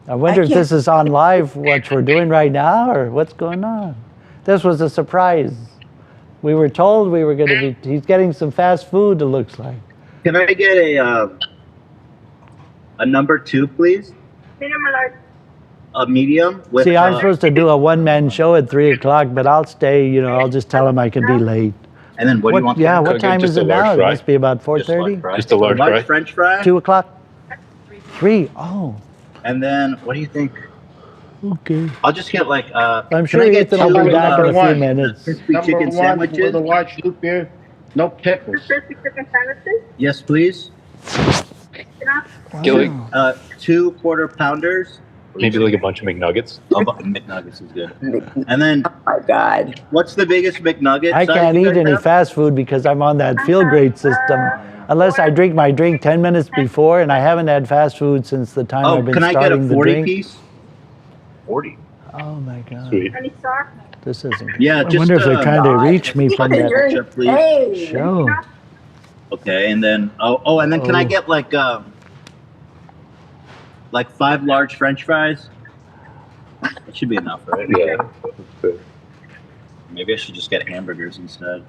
I wonder if this is on live, what we're doing right now, or what's going on. This was a surprise. We were told we were going to be. He's getting some fast food. It looks like. Can I get a number 2, please? A medium with. See, I'm supposed to do a one-man show at 3 o'clock, but I'll stay. You know, I'll just tell him I can be late. And then what do you want? Yeah, for what time is it now? It must be about 4:30. Just a large fry. French fry. 2 o'clock. 3. Oh. And then what do you think? Okay. I'll just get like. I'm sure can I get Ethan will be two, back in a few minutes. crispy chicken sandwiches. With a large loop beer, no pickles. Yes, please. Get like 2 quarter pounders. maybe like a bunch of McNuggets. Oh, but McNuggets is good. And then, Oh my God. what's the biggest McNugget? I size can't you eat guys any have? fast food because I'm on that feel great system. Unless I drink my drink 10 minutes before, and I haven't had fast food since the time Oh, I've been can I get starting a the 40 drink. piece? 40. Oh my God. Sweet. This isn't. Yeah, I just. wonder if they're trying to reach me from that Ketchup, please. Hey. show. Okay, and then and then can I get like 5 large French fries? That should be enough, right? Yeah. Maybe I should just get hamburgers instead.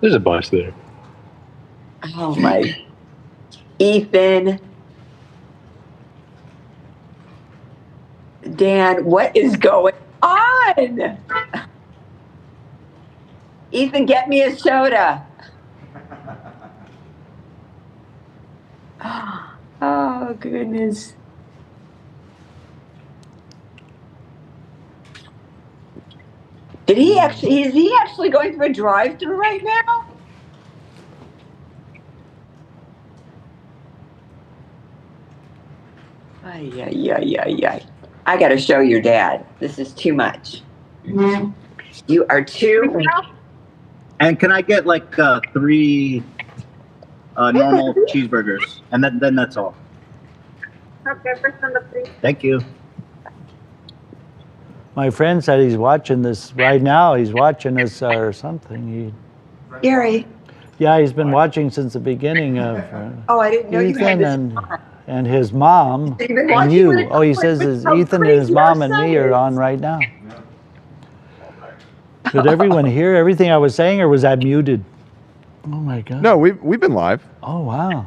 There's a bunch there. Oh my. Ethan. Dan, what is going on? Ethan, get me a soda. Oh, goodness. Is he actually going through a drive-through right now? Ay, ay, ay, ay, ay. I got to show your dad. This is too much. You are too. And can I get like 3 normal cheeseburgers? And then that's all. Thank you. My friend said he's watching this right now. He's watching us or something. Gary. Yeah, he's been watching since the beginning of Oh, I didn't know you had Ethan this. and his mom You've been and watching you. with a Oh, he couple says of his, so Ethan and his crazy mom and me are our on right now. Did everyone hear everything I was saying, or was that muted? Oh my God. No, we've been live. Oh wow.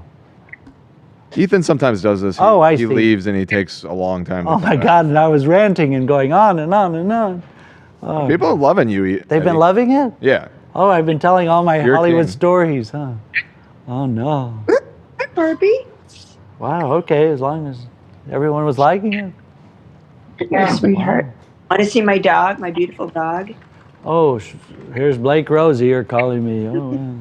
Ethan sometimes does this. Oh, I he see. leaves and he takes a long time. to Oh come my back. God. And I was ranting and going on and on and on. Oh. People are loving you. They've been Eddie. loving it? Yeah. Oh, I've been telling all my You're Hollywood king. stories, huh? Oh no. Barbie. Wow, okay, as long as everyone was liking it. Yeah, sweetheart. Want to see my dog, my beautiful dog? Oh, here's Blake Rose here calling me. Oh, wow.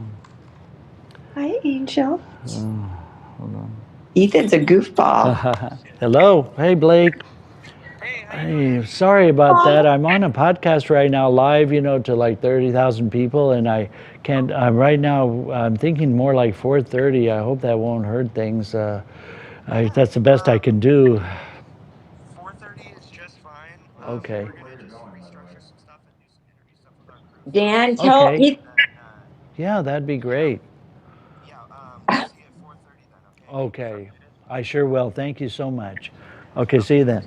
Hi, Angel. Hold on. Ethan's a goofball. Hello. Hey, Blake. Hey, sorry about that. I'm on a podcast right now, live, to like 30,000 people, and I can't. Right now, I'm thinking more like 4:30. I hope that won't hurt things. That's the best I can do. 4:30 is just fine. Okay. We're gonna just restructure some stuff and do some interview stuff with our crew. Dan, tell Okay. Ethan. Yeah, that'd be great. Yeah, we'll see you at 4:30 then, okay? Okay. I sure will. Thank you so much. Okay, see you then.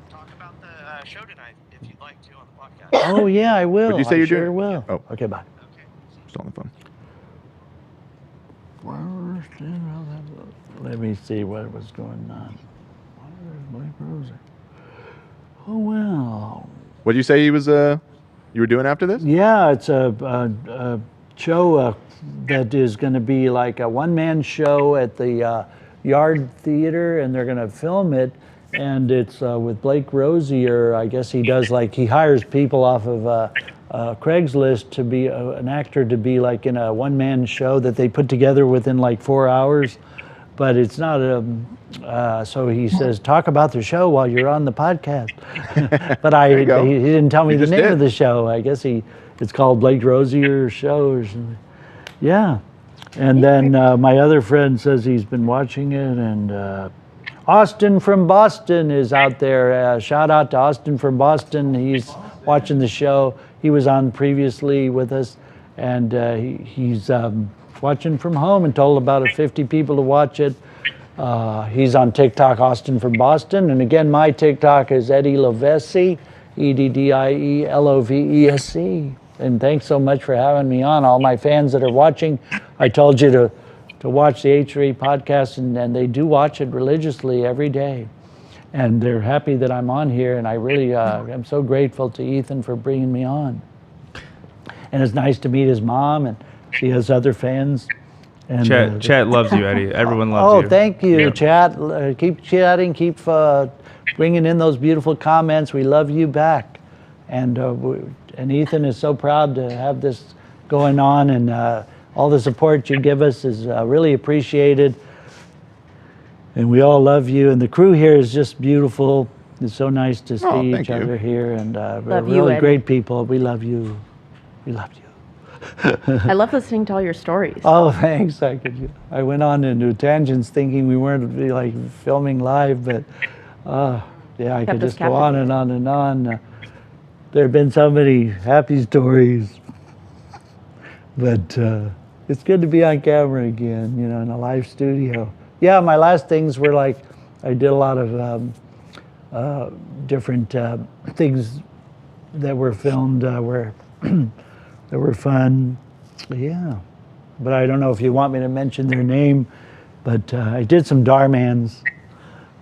Talk about the show tonight if you'd like to on the podcast. Oh, yeah, I will. What'd you say I you're sure doing? will. Oh. Okay, bye. Okay. Still on the phone. Let me see what was going on. Oh, well. What did you say you were doing after this? Yeah, it's a show that is going to be like a one-man show at the Yard Theater, and they're going to film it. And it's with Blake Rosier. I guess he hires people off of Craigslist to be an actor to be like in a one-man show that they put together within like 4 hours. But it's not so he says, talk about the show while you're on the podcast. But you go. he didn't tell me You the just name did. of the show. I guess it's called Blake Rosier Show or something. Yeah. And then my other friend says he's been watching it, and Austin from Boston is out there. Shout out to Austin from Boston. He's watching the show. He was on previously with us, and he's watching from home and told about 50 people to watch it. He's on TikTok, Austin from Boston. And again, my TikTok is Eddie Lovesi, EDDIE LOVESC. And thanks so much for having me on. All my fans that are watching, I told you to watch the H3 podcast, and they do watch it religiously every day. And they're happy that I'm on here, and I really am so grateful to Ethan for bringing me on. And it's nice to meet his mom, and she has other fans. And, Chat loves you, Eddie. Everyone loves you. Oh, thank you, Yeah. Chat. Keep chatting, keep bringing in those beautiful comments. We love you back. And Ethan is so proud to have this going on, and all the support you give us is really appreciated. And we all love you, and the crew here is just beautiful. It's so nice to see each other here, and we're really great people. We love you. We love you. I love listening to all your stories. Oh, thanks. I went on into tangents thinking we weren't like filming live, but yeah, I could just go on and on and on. There have been so many happy stories, but it's good to be on camera again, you know, in a live studio. Yeah, my last things were like, I did a lot of different things that were filmed that were fun. Yeah, but I don't know if you want me to mention their name, but I did some Darmans.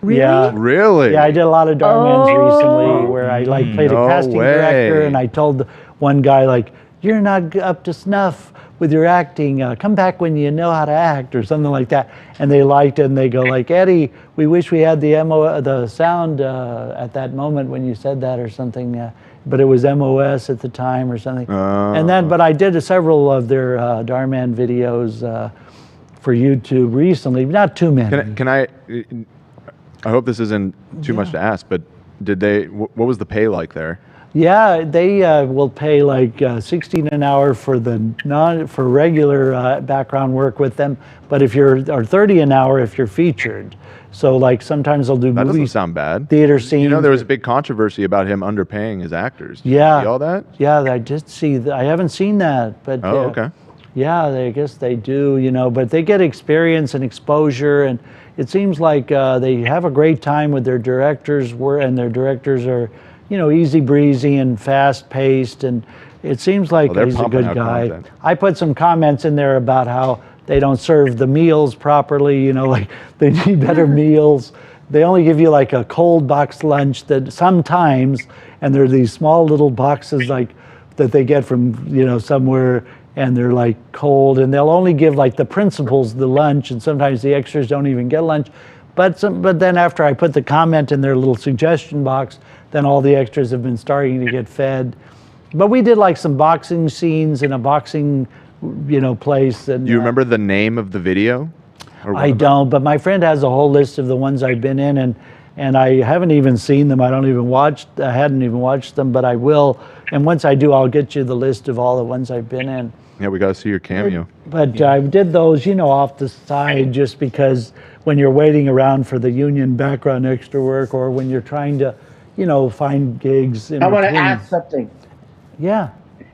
Really? Yeah. Really? Yeah, I did a lot of Darmans recently where I like played a casting director, and I told one guy like, "You're not up to snuff with your acting. Come back when you know how to act," or something like that. And they liked it, and they go like, "Eddie, we wish we had the sound at that moment when you said that," or something. But it was MOS at the time or something. But I did several of their Darman videos for YouTube recently. Not too many. Can I hope this isn't too much to ask, but did they? What was the pay like there? Yeah, they will pay like $16 an hour for for regular background work with them, but if you're or $30 an hour if you're featured. So like sometimes they'll do That movie doesn't sound bad. theater scenes. You know, there was a big controversy about him underpaying his actors. Did Yeah. you see all that? Yeah, I did see that. I haven't seen that, but Oh, okay. yeah, I guess they do. You know, but they get experience and exposure, and it seems like they have a great time with their directors. And their directors are, you know, easy breezy and fast paced, and it seems like they're he's a pumping good out guy. content. I put some comments in there about how they don't serve the meals properly, you know, like they need better meals. They only give you like a cold box lunch that sometimes, and they're these small little boxes like that they get from, you know, somewhere, and they're like cold, and they'll only give like the principals the lunch, and sometimes the extras don't even get lunch. But then after I put the comment in their little suggestion box, then all the extras have been starting to get fed. But we did like some boxing scenes in a boxing, you know, place. And Do you remember the name of the video? Or one I of them? don't, but my friend has a whole list of the ones I've been in, and I haven't even seen them. I hadn't even watched them, but I will. And once I do, I'll get you the list of all the ones I've been in. Yeah, we got to see your cameo. But I did those, you know, off the side, just because when you're waiting around for the union background extra work, or when you're trying to, you know, find gigs in I want to between. ask something. Yeah.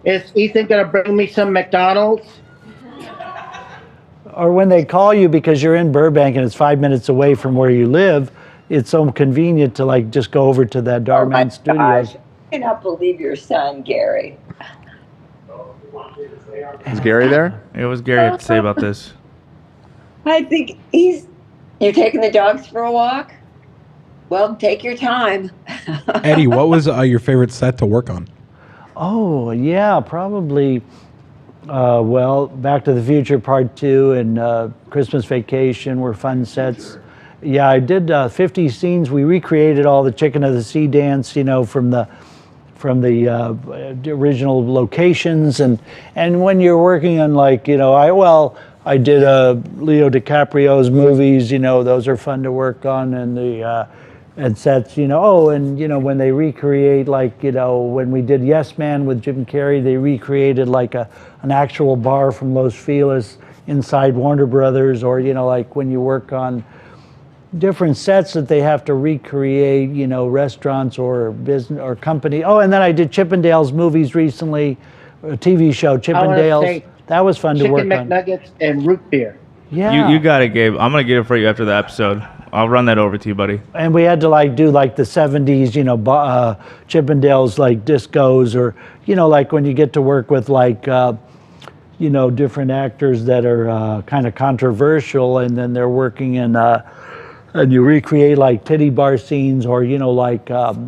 Is Ethan going to bring me some McDonald's? Or when they call you because you're in Burbank and it's 5 minutes away from where you live, it's so convenient to like just go over to that Darman Studios. I cannot believe your son, Gary. Is Gary there? Hey, what was Gary have to say about this? I think you're taking the dogs for a walk? Well, take your time. Eddie, what was your favorite set to work on? Oh, yeah, probably, well, Back to the Future Part 2 and Christmas Vacation were fun sets. Yeah, I did 50 scenes. We recreated all the Chicken of the Sea dance, you know, from the original locations. And when you're working on like, you know, I did Leo DiCaprio's movies, you know, those are fun to work on, and sets, you know. Oh, and you know, when they recreate, like, you know, when we did Yes Man with Jim Carrey, they recreated like an actual bar from Los Feliz inside Warner Brothers, or, you know, like when you work on different sets that they have to recreate, you know, restaurants or business or company. Oh, and then I did Chippendales movies recently, a TV show, Chippendales. That was fun to work on. Chicken McNuggets and root beer. Yeah. You got it, Gabe. I'm going to get it for you after the episode. I'll run that over to you, buddy. And we had to like do like the 70s, you know, Chippendales like discos, or, you know, like when you get to work with like, you know, different actors that are kind of controversial, and then they're working in, and you recreate like titty bar scenes, or, you know, like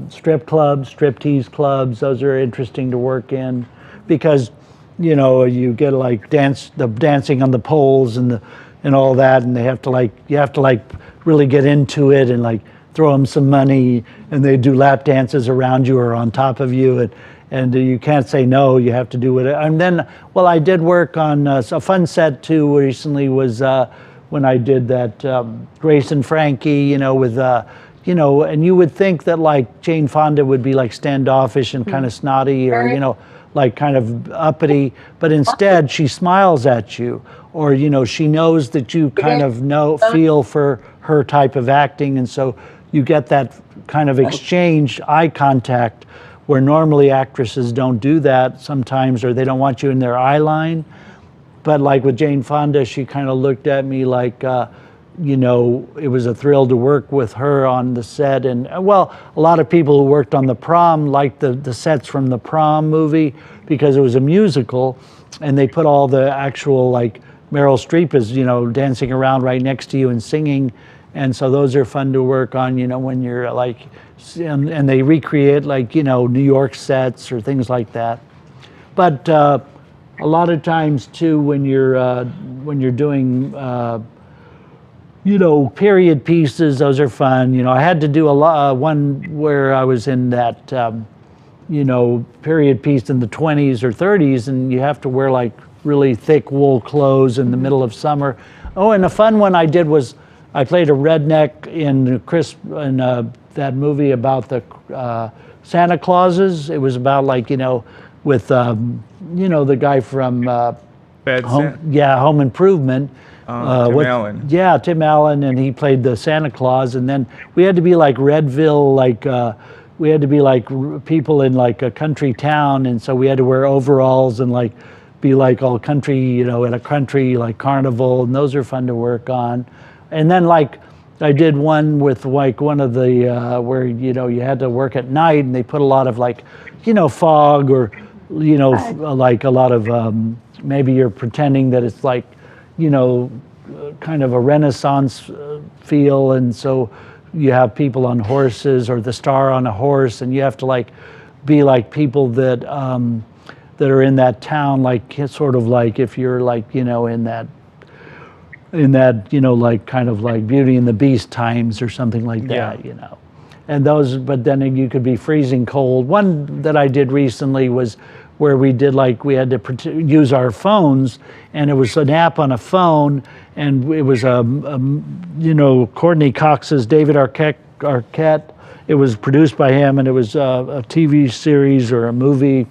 strip clubs, striptease clubs. Those are interesting to work in because, you know, you get like dancing on the poles and all that, and you have to like really get into it and like throw them some money, and they do lap dances around you or on top of you, and you can't say no. You have to do it. And then, well, I did work on a fun set too recently was when I did that Grace and Frankie, you know, with you know, and you would think that like Jane Fonda would be like standoffish and kind of snotty, or, you know, like kind of uppity, but instead she smiles at you, or, you know, she knows that you kind of feel for her type of acting, and so you get that kind of exchange eye contact where normally actresses don't do that sometimes, or they don't want you in their eye line. But like with Jane Fonda, she kind of looked at me like, you know, it was a thrill to work with her on the set. And well, a lot of people who worked on The Prom liked the sets from the Prom movie because it was a musical, and they put all the actual, like Meryl Streep is, you know, dancing around right next to you and singing. And so those are fun to work on, you know, when you're like, and they recreate like, you know, New York sets or things like that. But a lot of times too, when you're doing, you know, period pieces, those are fun. You know, I had to do one where I was in that, you know, period piece in the 20s or 30s, and you have to wear like really thick wool clothes in the middle of summer. Oh, and a fun one I did was I played a redneck in that movie about the Santa Clauses. It was about like, you know, with you know, the guy from Home Improvement. Tim Allen. Yeah, Tim Allen, and he played the Santa Claus, and then we had to be like Redville, like we had to be like people in like a country town, and so we had to wear overalls and like be like all country, you know, in a country like carnival, and those are fun to work on. And then like I did one with like one of the where, you know, you had to work at night, and they put a lot of like, you know, fog, or, you know, like a lot of maybe you're pretending that it's like, you know, kind of a Renaissance feel, and so you have people on horses, or the star on a horse, and you have to like be like people that that are in that town, like sort of like if you're like, you know, in that, you know, like kind of like Beauty and the Beast times or something like that, you know. And those, but then you could be freezing cold. One that I did recently was where we did like, we had to use our phones, and it was an app on a phone, and it was you know, Courtney Cox's David Arquette. It was produced by him, and it was a TV series or a movie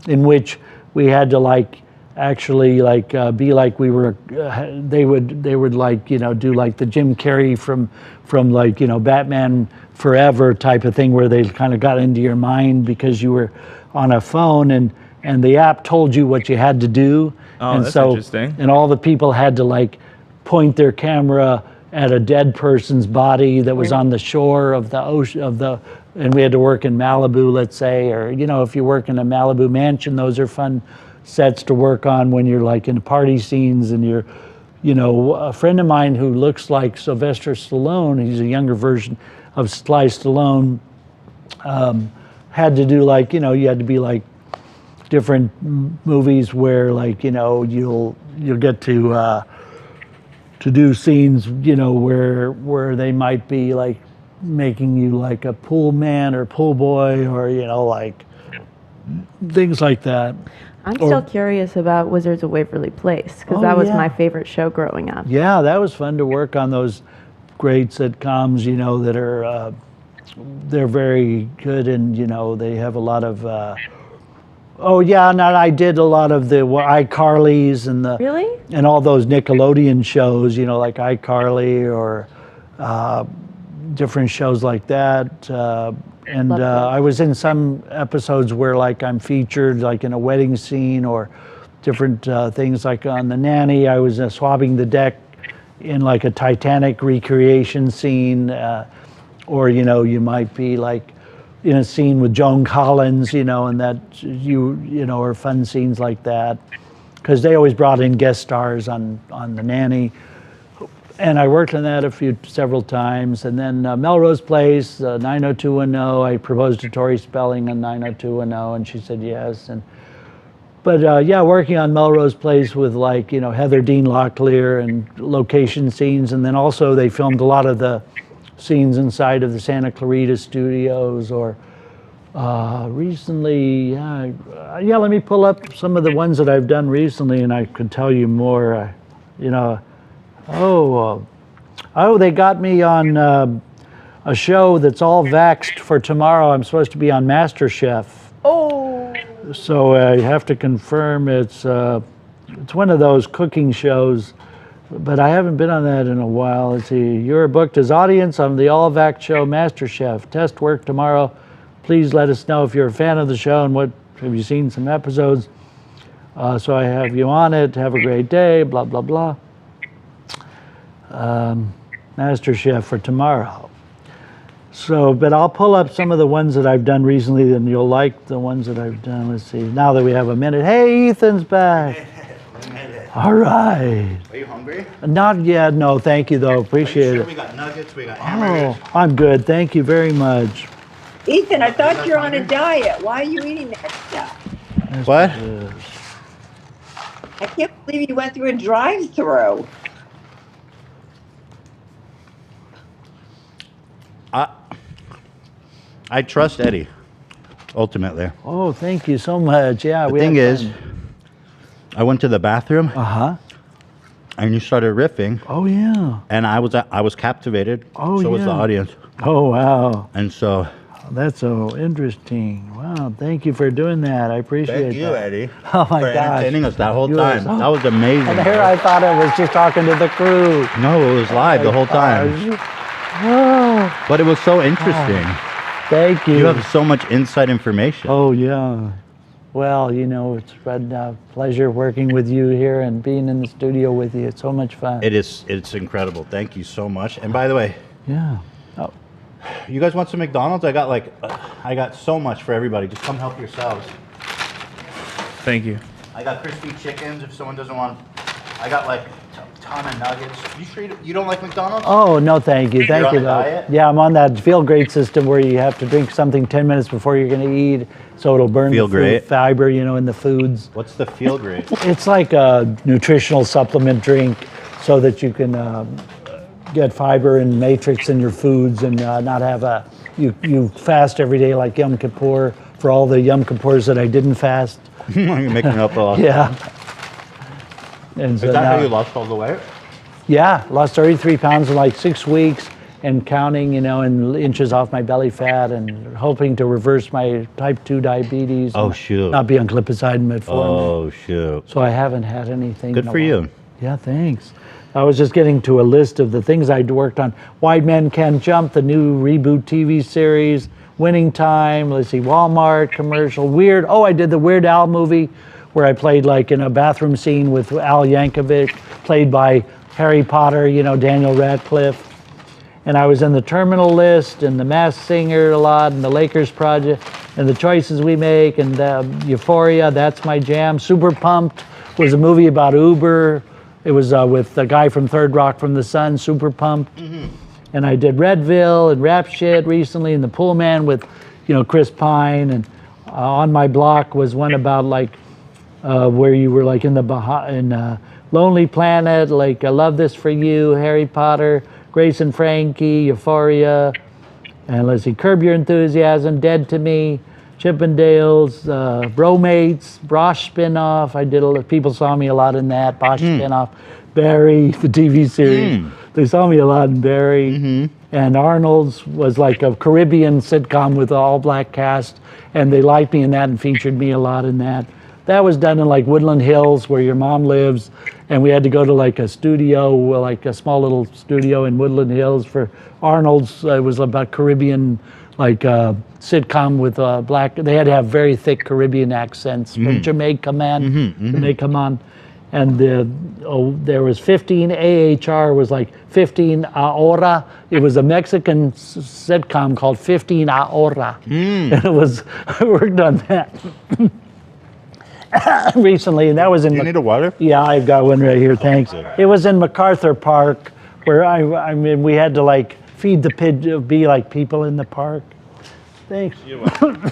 in which we had to like actually like be like we were. They would like, you know, do like the Jim Carrey from like, you know, Batman Forever type of thing, where they kind of got into your mind because you were on a phone, and the app told you what you had to do. Oh, and that's so, interesting. And all the people had to like point their camera at a dead person's body that was on the shore of the ocean, and we had to work in Malibu, let's say, or, you know, if you work in a Malibu mansion, those are fun sets to work on when you're like in party scenes, and you're, you know, a friend of mine who looks like Sylvester Stallone, he's a younger version of Sly Stallone, had to do like, you know, you had to be like different movies where like, you know, you'll get to do scenes, you know, where they might be like making you like a pool man or pool boy, or, you know, like things like that. I'm still curious about Wizards of Waverly Place, because that was my favorite show growing up. Yeah, that was fun to work on those great sitcoms, you know, that are they're very good, and, you know, they have a lot of oh yeah, and I did a lot of the iCarly's and the and all those Nickelodeon shows, you know, like iCarly or different shows like that. And I was in some episodes where like I'm featured like in a wedding scene, or different things, like on The Nanny. I was swabbing the deck in like a Titanic recreation scene, or you might be like in a scene with Joan Collins, and that or fun scenes like that, because they always brought in guest stars on The Nanny. And I worked on that several times. And then Melrose Place, 90210, I proposed to Tori Spelling on 90210, and she said yes. But working on Melrose Place with Heather Dean Locklear and location scenes. And then also they filmed a lot of the scenes inside of the Santa Clarita Studios, or recently, let me pull up some of the ones that I've done recently, and I could tell you more. They got me on a show that's all vaxxed for tomorrow. I'm supposed to be on MasterChef. Oh. So I have to confirm it's one of those cooking shows, but I haven't been on that in a while. Let's see. You're booked as audience on the all vax show MasterChef. Test work tomorrow. Please let us know if you're a fan of the show and have you seen some episodes. So I have you on it. Have a great day. Blah blah blah. MasterChef for tomorrow. So, but I'll pull up some of the ones that I've done recently, and you'll like the ones that I've done. Let's see. Now that we have a minute. Hey, Ethan's back. All right. Are you hungry? Not yet. No, thank you though. Appreciate it. We got nuggets. We got hamburgers. Oh, I'm good. Thank you very much. Ethan, I thought you're on a diet. Why are you eating that stuff? What? I can't believe you went through a drive-through. I trust Eddie, ultimately. Oh, thank you so much. Yeah. The thing is, I went to the bathroom. And you started riffing. Oh yeah. And I was captivated. Oh, so was the audience. Oh wow. And so. That's so interesting. Wow. Thank you for doing that. I appreciate Thank you, that. Eddie. Oh my for gosh. entertaining us that whole time. That was amazing. And here I thought I was just talking to the crew. No, it was live the whole time. Oh. But it was so interesting. Thank you. You have so much inside information. Oh yeah. Well, it's been a pleasure working with you here and being in the studio with you. It's so much fun. It's incredible. Thank you so much. And by the way, yeah. Oh. You guys want some McDonald's? I got so much for everybody. Just come help yourselves. Thank you. I got crispy chickens if someone doesn't want. I got like a ton of nuggets. You sure you don't like McDonald's? Oh, no, thank you. Thank you, on a though. diet? Yeah, I'm on that Feel Great system where you have to drink something 10 minutes before you're going to eat, so it'll burn Feel the Great? fiber, in the foods. What's the Feel Great? It's like a nutritional supplement drink so that you can get fiber and matrix in your foods and not have you fast every day like Yom Kippur for all the Yom Kippurs that I didn't fast. You're making up a lot. Yeah. And Is so that now, how you lost all the weight? Yeah, lost 33 pounds in like 6 weeks and counting, in inches off my belly fat and hoping to reverse my type 2 diabetes. Oh, shoot. Not be on glipizide and metformin. Oh, shoot. So I haven't had anything. Good for you. Yeah, thanks. I was just getting to a list of the things I'd worked on. Why Men Can't Jump, the new reboot TV series, Winning Time, let's see, Walmart commercial, Weird. Oh, I did the Weird Al movie where I played like in a bathroom scene with Al Yankovic, played by Harry Potter, Daniel Radcliffe. And I was in the Terminal List and the Masked Singer a lot and the Lakers Project and the Choices We Make and Euphoria, that's my jam. Super Pumped was a movie about Uber. It was with the guy from Third Rock from the Sun, Super Pumped. Mm-hmm. And I did Redville and Rap Shit recently and The Pool Man with, Chris Pine. And On My Block was one about where you were like in Lonely Planet, like I Love This For You, Harry Potter, Grace and Frankie, Euphoria, and let's see, Curb Your Enthusiasm, Dead to Me, Chippendales, Bromates, Bosch spinoff. I did people saw me a lot in that. Bosch spinoff, Barry, the TV series. They saw me a lot in Barry. Mm-hmm. And Arnold's was like a Caribbean sitcom with an all-black cast, and they liked me in that and featured me a lot in that. That was done in like Woodland Hills, where your mom lives, and we had to go to like a studio, like a small little studio in Woodland Hills for Arnold's. It was about Caribbean, like sitcom with black. They had to have very thick Caribbean accents from Jamaica Man, Jamaica Man, and there was 15 AHR was like 15 ahora. It was a Mexican sitcom called 15 ahora, and it was I worked on that recently, and that was in. You need a water? Yeah, I've got one right here. Thanks. It was in MacArthur Park, where I mean we had to like feed the pigeon, be like people in the park. Thanks.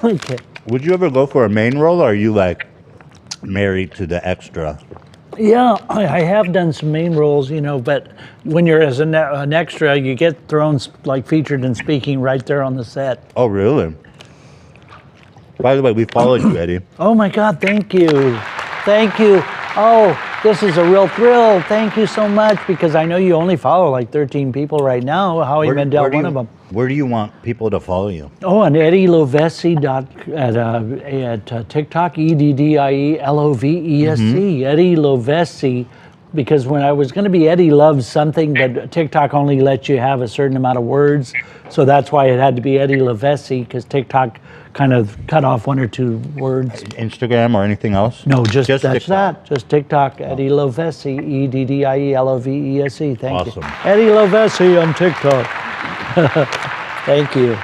Okay. Would you ever go for a main role, or are you like married to the extra? Yeah, I have done some main roles, you know, but when you're as an extra, you get thrown like featured and speaking right there on the set. Oh, really? By the way, we followed you, Eddie. Oh my God, thank you. Thank you. Oh, this is a real thrill. Thank you so much, because I know you only follow like 13 people right now. Howie Mandel, one of them. Where do you want people to follow you? Oh, on Eddie Lovesi at TikTok, EDDIELOVESC, Eddie Lovesi, because when I was going to be Eddie Loves Something, but TikTok only lets you have a certain amount of words, so that's why it had to be Eddie Lovesi, because TikTok kind of cut off 1 or 2 words. Instagram or anything else? No, just that's TikTok. just TikTok, Eddie Lovesi, EDDIELOVESC. Thank Awesome. you. Eddie Lovesi on TikTok. Thank you.